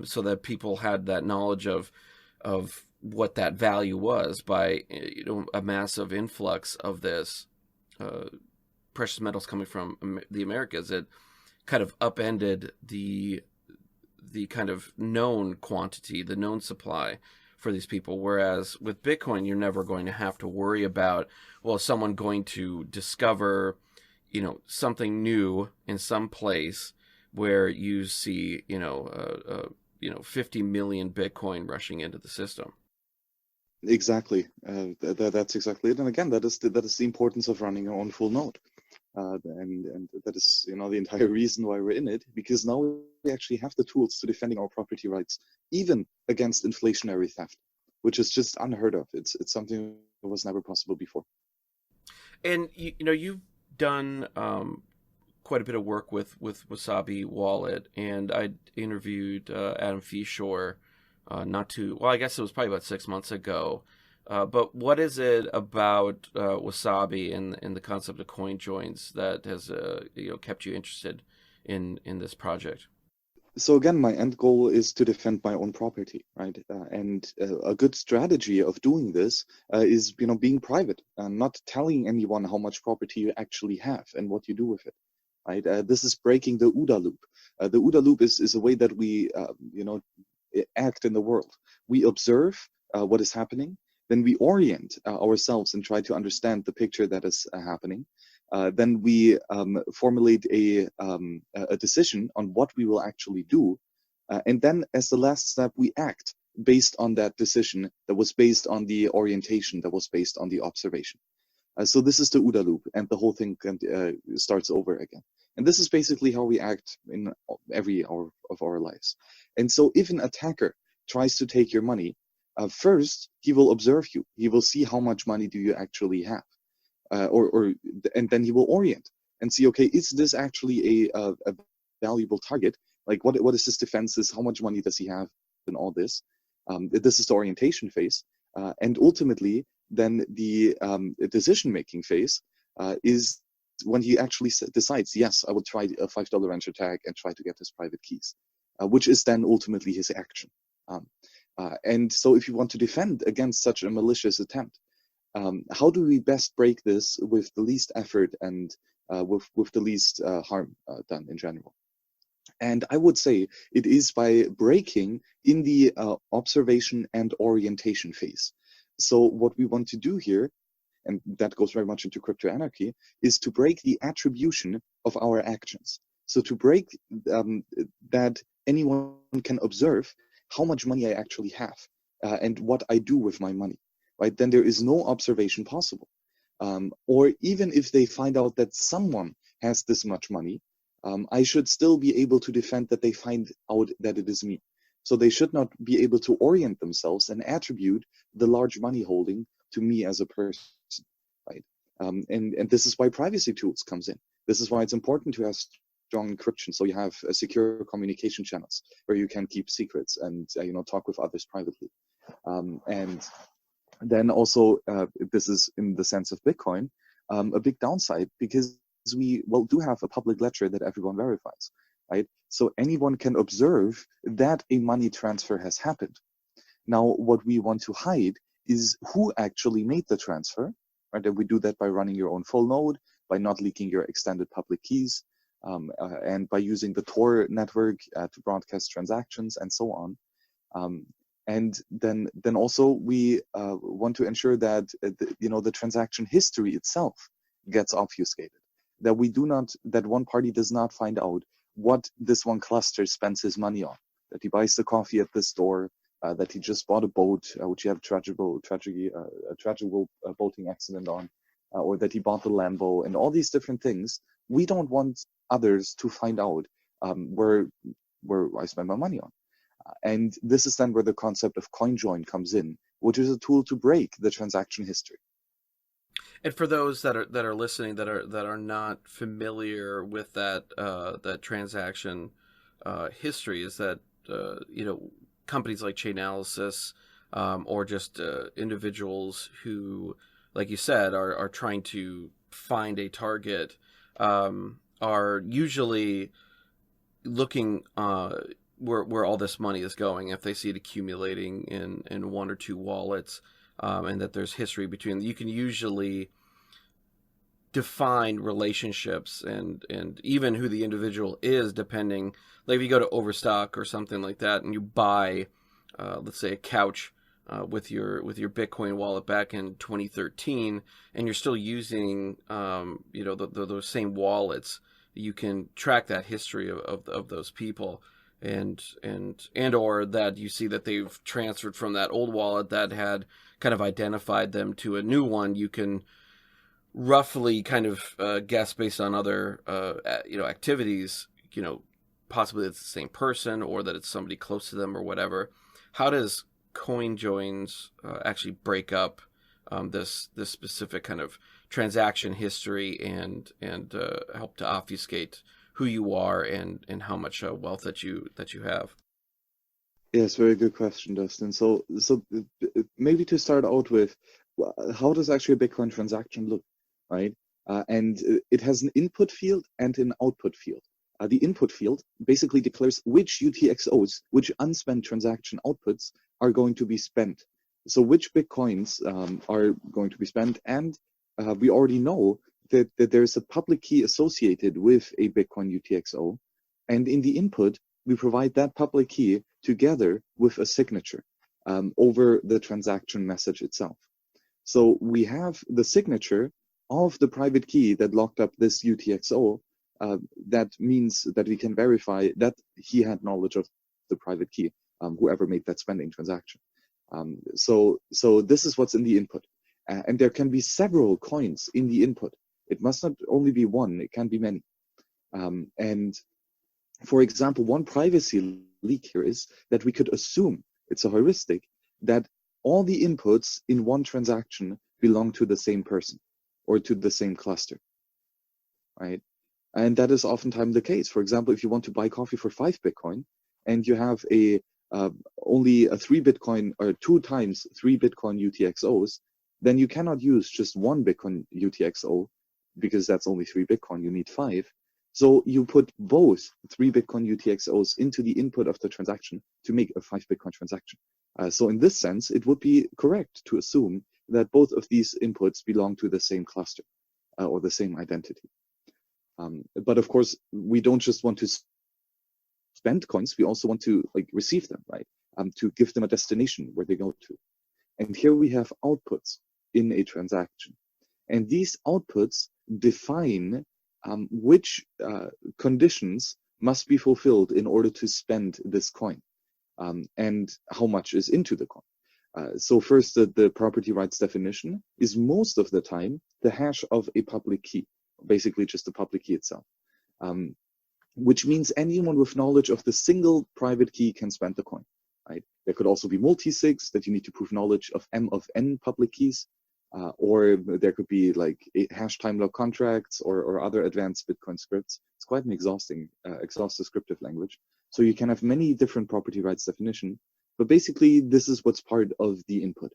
so that people had that knowledge of what that value was by a massive influx of this precious metals coming from the Americas. It kind of upended the kind of known quantity, the known supply for these people. Whereas with Bitcoin, you're never going to have to worry about, well, is someone going to discover, something new in some place where you see, 50 million Bitcoin rushing into the system. Exactly. That's exactly it. And again, that is the importance of running your own full node. And that is, the entire reason why we're in it, because now we actually have the tools to defending our property rights, even against inflationary theft, which is just unheard of. It's something that was never possible before. And you've done quite a bit of work with Wasabi Wallet, and I interviewed Adam Fischor I guess it was probably about 6 months ago. But what is it about Wasabi and the concept of Coinjoins that has kept you interested in this project? So again, my end goal is to defend my own property, right? And a good strategy of doing this is being private and not telling anyone how much property you actually have and what you do with it, right? This is breaking the OODA loop. The OODA loop is a way that we act in the world. We observe what is happening. Then we orient ourselves and try to understand the picture that is happening. Then we formulate a decision on what we will actually do. And then as the last step, we act based on that decision that was based on the orientation, that was based on the observation. So this is the OODA loop, and the whole thing starts over again. And this is basically how we act in every hour of our lives. And so if an attacker tries to take your money, first, he will observe you. He will see how much money do you actually have. And then he will orient and see, okay, is this actually a valuable target? Like, what is his defenses? How much money does he have and all this? This is the orientation phase. And ultimately, then the decision-making phase is when he actually decides, yes, I will try a $5 enter tag and try to get his private keys, which is then ultimately his action. And so if you want to defend against such a malicious attempt, how do we best break this with the least effort and with the least harm done in general? And I would say it is by breaking in the observation and orientation phase. So what we want to do here, and that goes very much into crypto anarchy, is to break the attribution of our actions. So to break that anyone can observe how much money I actually have and what I do with my money, right? Then there is no observation possible. Or even if they find out that someone has this much money, I should still be able to defend that they find out that it is me. So they should not be able to orient themselves and attribute the large money holding to me as a person, right? And this is why privacy tools comes in. This is why it's important to have strong encryption. So you have secure communication channels where you can keep secrets and talk with others privately. And then also, this is in the sense of Bitcoin, a big downside, because we do have a public ledger that everyone verifies, right? So anyone can observe that a money transfer has happened. Now, what we want to hide is who actually made the transfer, right? And we do that by running your own full node, by not leaking your extended public keys, and by using the Tor network to broadcast transactions and so on. And then also we want to ensure that the transaction history itself gets obfuscated. That one party does not find out what this one cluster spends his money on. That he buys the coffee at this store, that he just bought a boat, which he had a tragic boating accident on, or that he bought the Lambo, and all these different things. We don't want others to find out where I spend my money on. And this is then where the concept of Coinjoin comes in, which is a tool to break the transaction history. And for those that are listening that are not familiar with that that transaction history, is that companies like Chainalysis or just individuals who, like you said, are trying to find a target, are usually looking where all this money is going. If they see it accumulating in one or two wallets, and that there's history between, you can usually define relationships and even who the individual is, depending. Like if you go to Overstock or something like that and you buy let's say a couch with your Bitcoin wallet back in 2013, and you're still using those same wallets, you can track that history of those people, and or that you see that they've transferred from that old wallet that had kind of identified them to a new one. You can roughly kind of guess based on other activities, possibly it's the same person or that it's somebody close to them or whatever. How does Coinjoins actually break up this specific kind of transaction history and help to obfuscate who you are and how much wealth that you have? Yes, very good question, Dustin. So maybe to start out with, how does actually a Bitcoin transaction look, right? And it has an input field and an output field. The input field basically declares which UTXOs, which unspent transaction outputs, are going to be spent. So which Bitcoins are going to be spent, and we already know that there's a public key associated with a Bitcoin UTXO, and in the input, we provide that public key together with a signature over the transaction message itself. So we have the signature of the private key that locked up this UTXO. That means that we can verify that he had knowledge of the private key, whoever made that spending transaction. So this is what's in the input. And there can be several coins in the input. It must not only be one, it can be many. And for example, one privacy leak here is that we could assume, it's a heuristic, that all the inputs in one transaction belong to the same person or to the same cluster, right? And that is oftentimes the case. For example, if you want to buy coffee for 5 Bitcoin and you have only a 3 Bitcoin or 2 times 3 Bitcoin UTXOs, then you cannot use just 1 Bitcoin UTXO because that's only 3 Bitcoin, you need 5. So you put both 3 Bitcoin UTXOs into the input of the transaction to make a 5 Bitcoin transaction. So in this sense, it would be correct to assume that both of these inputs belong to the same cluster or the same identity. But of course, we don't just want to spend coins, we also want to receive them, right? To give them a destination where they go to. And here we have outputs in a transaction. And these outputs define which conditions must be fulfilled in order to spend this coin, and how much is into the coin. So first, the property rights definition is most of the time the hash of a public key, basically just the public key itself, which means anyone with knowledge of the single private key can spend the coin, right? There could also be multi-sigs that you need to prove knowledge of M of N public keys, or there could be hash time lock contracts or other advanced Bitcoin scripts. It's quite an exhaustive scriptive language. So you can have many different property rights definition, but basically this is what's part of the input,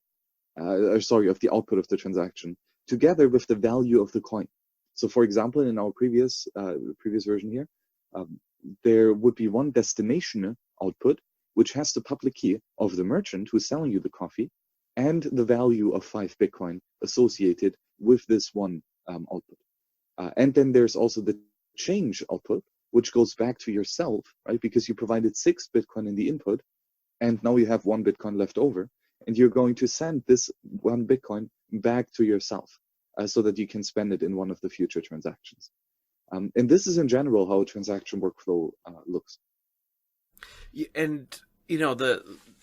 of the output of the transaction, together with the value of the coin. So for example, in our previous version here, there would be one destination output, which has the public key of the merchant who's selling you the coffee, and the value of 5 Bitcoin associated with this one output. And then there's also the change output, which goes back to yourself, right? Because you provided 6 Bitcoin in the input, and now you have 1 Bitcoin left over, and you're going to send this 1 Bitcoin back to yourself so that you can spend it in one of the future transactions. And this is in general how a transaction workflow looks. And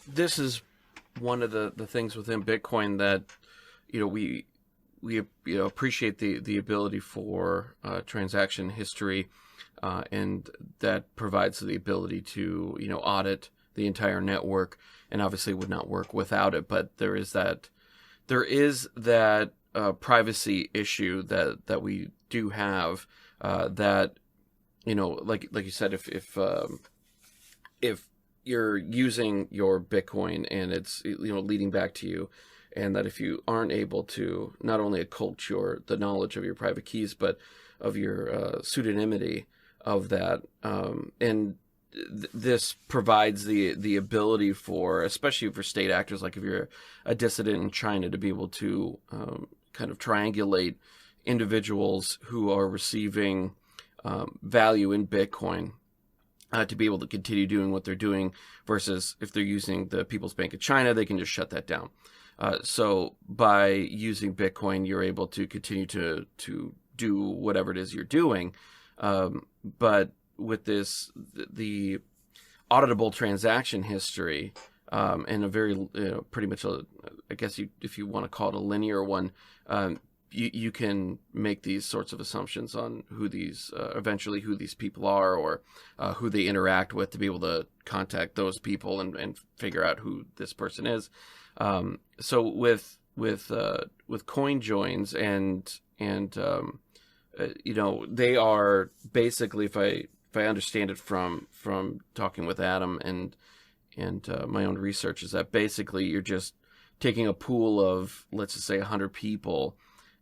this is one of the things within Bitcoin that we appreciate the ability for transaction history, and that provides the ability to audit the entire network, and obviously would not work without it. But there is that privacy issue that we do have, that, you know, like you said, if you're using your Bitcoin and it's, you know, leading back to you, and that if you aren't able to not only occult the knowledge of your private keys, but of your pseudonymity of that, and this provides the ability for, especially for state actors, like if you're a dissident in China, to be able to kind of triangulate individuals who are receiving value in Bitcoin, to be able to continue doing what they're doing, versus if they're using the People's Bank of China, they can just shut that down. So by using Bitcoin, you're able to continue to do whatever it is you're doing. But with this, the auditable transaction history, and a very, pretty much I guess if you want to call it a linear one, you can make these sorts of assumptions on who these, eventually who these people are, or who they interact with, to be able to contact those people and figure out who this person is. So with Coinjoins and you know, they are basically, if I understand it from talking with Adam and my own research, is that basically you're just taking a pool of, let's just say, 100 people,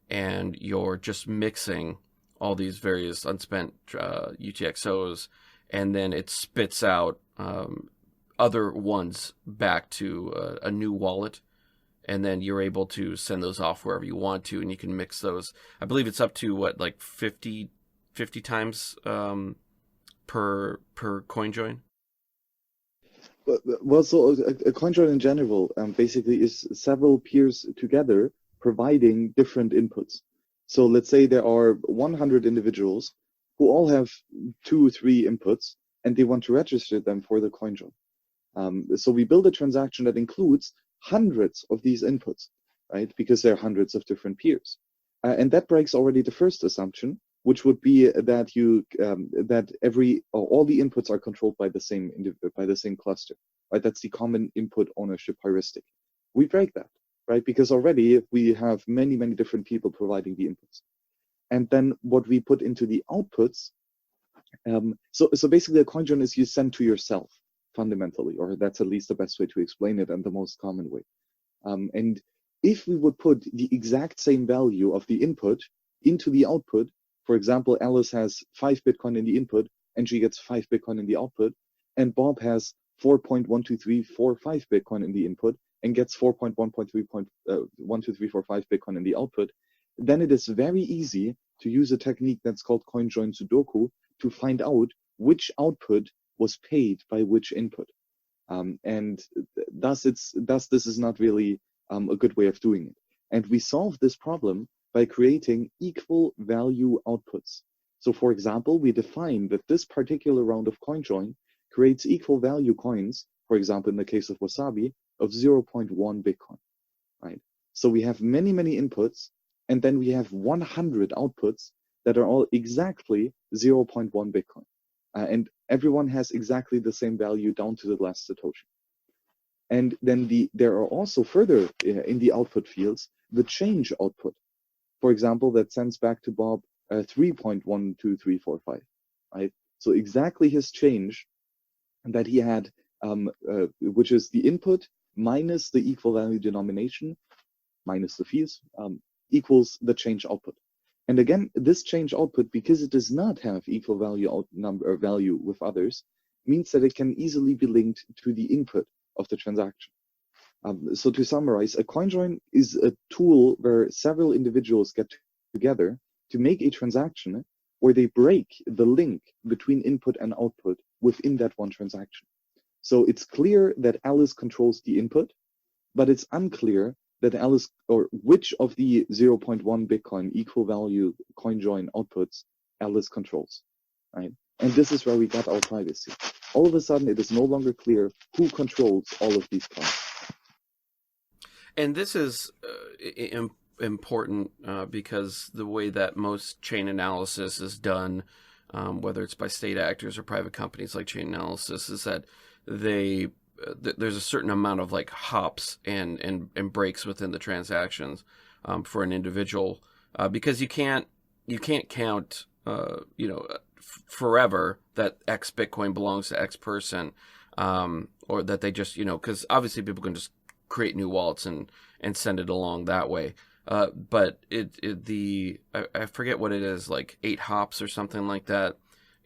and you're just mixing all these various unspent UTXOs, and then it spits out other ones back to a new wallet, and then you're able to send those off wherever you want to, and you can mix those. I believe it's up to what, like 50 times per CoinJoin. Well, so a CoinJoin in general basically is several peers together providing different inputs. So let's say there are 100 individuals who all have 2 or 3 inputs, and they want to register them for the CoinJoin. So we build a transaction that includes hundreds of these inputs, right? Because there are hundreds of different peers, and that breaks already the first assumption, which would be that all the inputs are controlled by the same cluster, right? That's the common input ownership heuristic. We break that, right? Because already we have many different people providing the inputs, and then what we put into the outputs. So basically, a CoinJoin is you send to yourself fundamentally, or that's at least the best way to explain it and the most common way. And if we would put the exact same value of the input into the output, for example, Alice has 5 Bitcoin in the input and she gets 5 Bitcoin in the output, and Bob has 4.12345 Bitcoin in the input and gets 4.1.3.12345 Bitcoin in the output, then it is very easy to use a technique that's called CoinJoin Sudoku to find out which output was paid by which input. And thus this is not really a good way of doing it. And we solve this problem by creating equal value outputs. So for example, we define that this particular round of CoinJoin creates equal value coins, for example, in the case of Wasabi, of 0.1 Bitcoin, right? So we have many inputs, and then we have 100 outputs that are all exactly 0.1 Bitcoin. And everyone has exactly the same value down to the last Satoshi. And then there are also further in the output fields, the change output, for example, that sends back to Bob 3.12345, right? So exactly his change that he had, which is the input minus the equal value denomination, minus the fees, equals the change output. And again, this change output, because it does not have equal value value with others, means that it can easily be linked to the input of the transaction. So to summarize, a CoinJoin is a tool where several individuals get together to make a transaction where they break the link between input and output within that one transaction. So it's clear that Alice controls the input, but it's unclear that Alice, or which of the 0.1 Bitcoin equal value CoinJoin outputs Alice controls, right? And this is where we got our privacy. All of a sudden, it is no longer clear who controls all of these coins. And this is important because the way that most chain analysis is done, whether it's by state actors or private companies like Chain Analysis, is that there's a certain amount of like hops and breaks within the transactions. for an individual, because you can't count forever that X Bitcoin belongs to X person, or that they just because obviously people can just create new wallets and send it along that way. But I forget what it is, like 8 hops or something like that,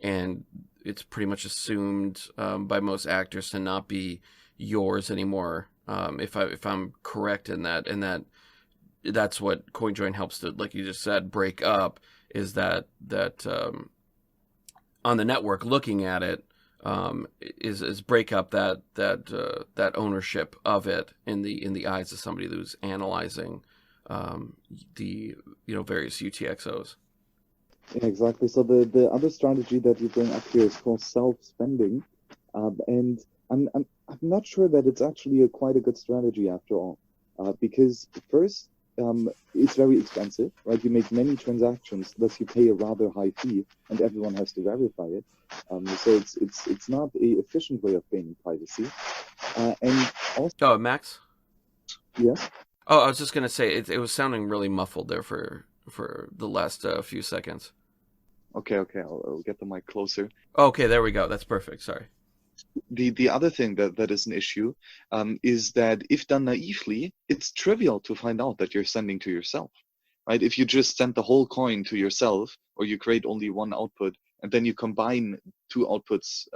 and it's pretty much assumed by most actors to not be yours anymore. If I'm correct in that, and that's what CoinJoin helps to, like you just said, break up, is that on the network looking at it, is break up that ownership of it in the eyes of somebody who's analyzing the various UTXOs. Yeah, exactly. So the other strategy that you bring up here is called self-spending, and I'm not sure that it's actually quite a good strategy after all, because first, it's very expensive, right? You make many transactions, thus you pay a rather high fee, and everyone has to verify it. So it's not a efficient way of gaining privacy. And also, oh, Max. Yes. Oh, I was just gonna say it was sounding really muffled there for the last few seconds. Okay, I'll get the mic closer. Okay, there we go. That's perfect. Sorry. The other thing that is an issue is that if done naively, it's trivial to find out that you're sending to yourself, right? If you just send the whole coin to yourself, or you create only one output and then you combine 2 outputs,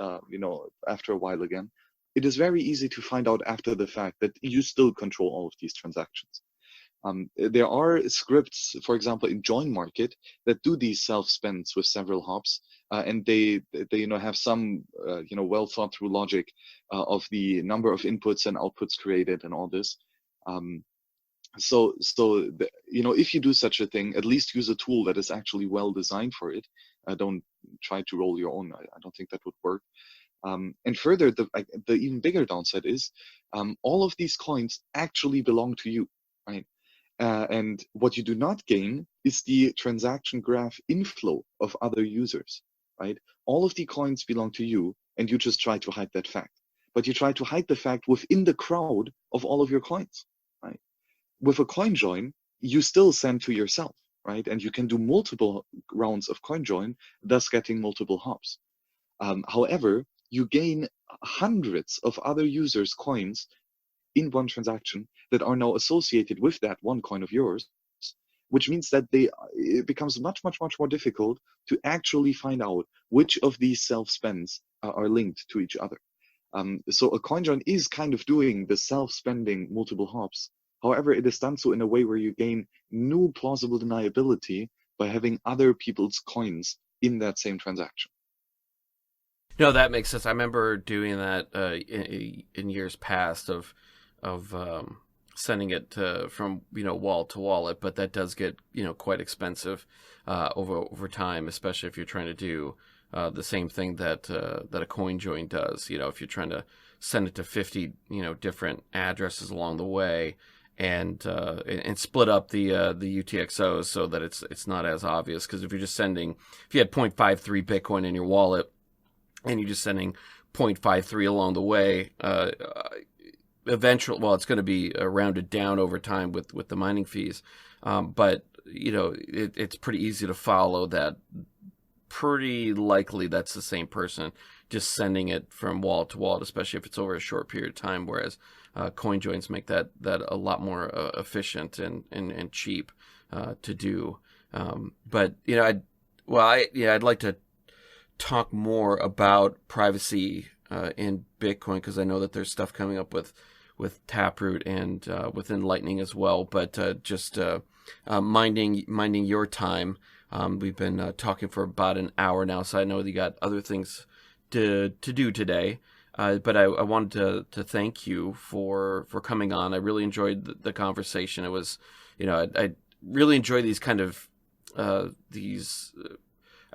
after a while again, it is very easy to find out after the fact that you still control all of these transactions. There are scripts, for example, in Join Market that do these self-spends with several hops, and they have some well thought through logic of the number of inputs and outputs created and all this. So if you do such a thing, at least use a tool that is actually well designed for it. Don't try to roll your own. I don't think that would work. And further, the even bigger downside is all of these coins actually belong to you, right? And what you do not gain is the transaction graph inflow of other users, right? All of the coins belong to you, and you just try to hide that fact. But you try to hide the fact within the crowd of all of your coins, right? With a coin join, you still send to yourself, right? And you can do multiple rounds of coin join, thus getting multiple hops. However, you gain hundreds of other users' coins in one transaction that are now associated with that one coin of yours, which means that it becomes much more difficult to actually find out which of these self-spends are linked to each other. So a CoinJoin is kind of doing the self-spending multiple hops. However, it is done so in a way where you gain new plausible deniability by having other people's coins in that same transaction. No, that makes sense. I remember doing that in years past of sending it from wallet to wallet, but that does get quite expensive over time, especially if you're trying to do the same thing that a CoinJoin does. If you're trying to send it to 50 different addresses along the way, and split up the UTXOs so that it's not as obvious. Because if you had 0.53 Bitcoin in your wallet and you're just sending 0.53 along the way, eventually, well, it's going to be rounded down over time with the mining fees, but it's pretty easy to follow that. Pretty likely that's the same person just sending it from wallet to wallet, especially if it's over a short period of time, whereas CoinJoins make that a lot more efficient and cheap to do. But I'd like to talk more about privacy in Bitcoin, because I know that there's stuff coming up with Taproot and within Lightning as well. But just minding your time. We've been talking for about an hour now, so I know that you got other things to do today. But I wanted to thank you for coming on. I really enjoyed the conversation. It was, I really enjoy these kind of these.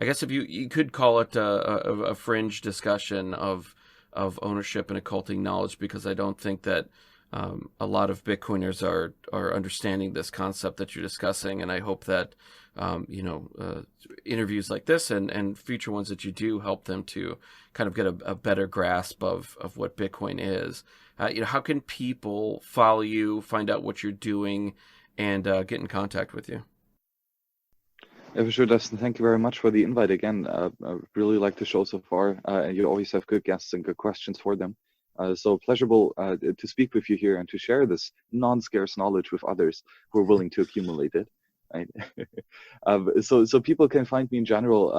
I guess if you could call it a fringe discussion of ownership and occulting knowledge, because I don't think that a lot of Bitcoiners are understanding this concept that you're discussing, and I hope that interviews like this and future ones that you do help them to kind of get a better grasp of what Bitcoin is. How can people follow you, find out what you're doing, and get in contact with you. Yeah, for sure, Dustin. Thank you very much for the invite again. I really like the show so far, and you always have good guests and good questions for them. So pleasurable to speak with you here and to share this non-scarce knowledge with others who are willing to accumulate it. Right. So people can find me in general.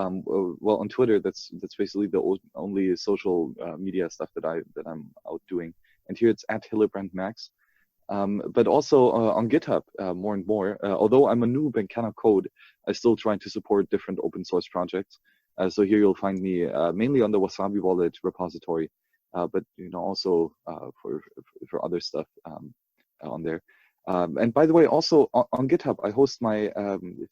Well, on Twitter, that's basically the only social media stuff that I'm out doing. And here it's at Hillebrand Max. But also on GitHub more and more. Although I'm a noob and cannot code, I still try to support different open source projects. So here you'll find me mainly on the Wasabi Wallet repository, but also for other stuff on there. And by the way, also on GitHub, I host my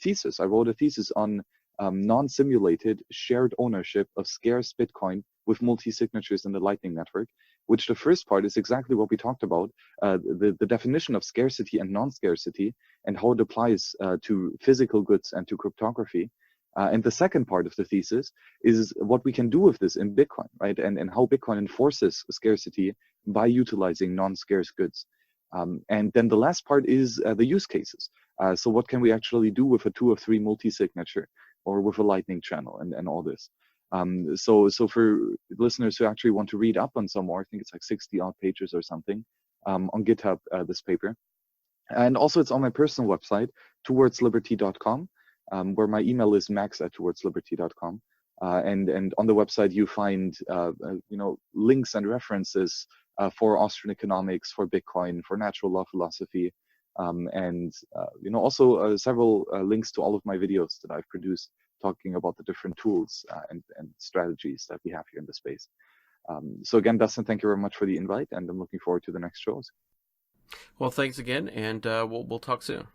thesis. I wrote a thesis on non-simulated shared ownership of scarce Bitcoin with multi-signatures in the Lightning Network, which the first part is exactly what we talked about, the definition of scarcity and non-scarcity and how it applies to physical goods and to cryptography. And the second part of the thesis is what we can do with this in Bitcoin, right? And how Bitcoin enforces scarcity by utilizing non-scarce goods. And then the last part is the use cases. So what can we actually do with a 2 of 3 multi-signature or with a Lightning channel and all this? So for listeners who actually want to read up on some more, I think it's like 60 odd pages or something on GitHub, this paper. And also it's on my personal website, towardsliberty.com, where my email is max@towardsliberty.com. And on the website you find links and references for Austrian economics, for Bitcoin, for natural law philosophy, and also several links to all of my videos that I've produced talking about the different tools and strategies that we have here in the space. So again, Dustin, thank you very much for the invite, and I'm looking forward to the next shows. Well, thanks again, and we'll talk soon.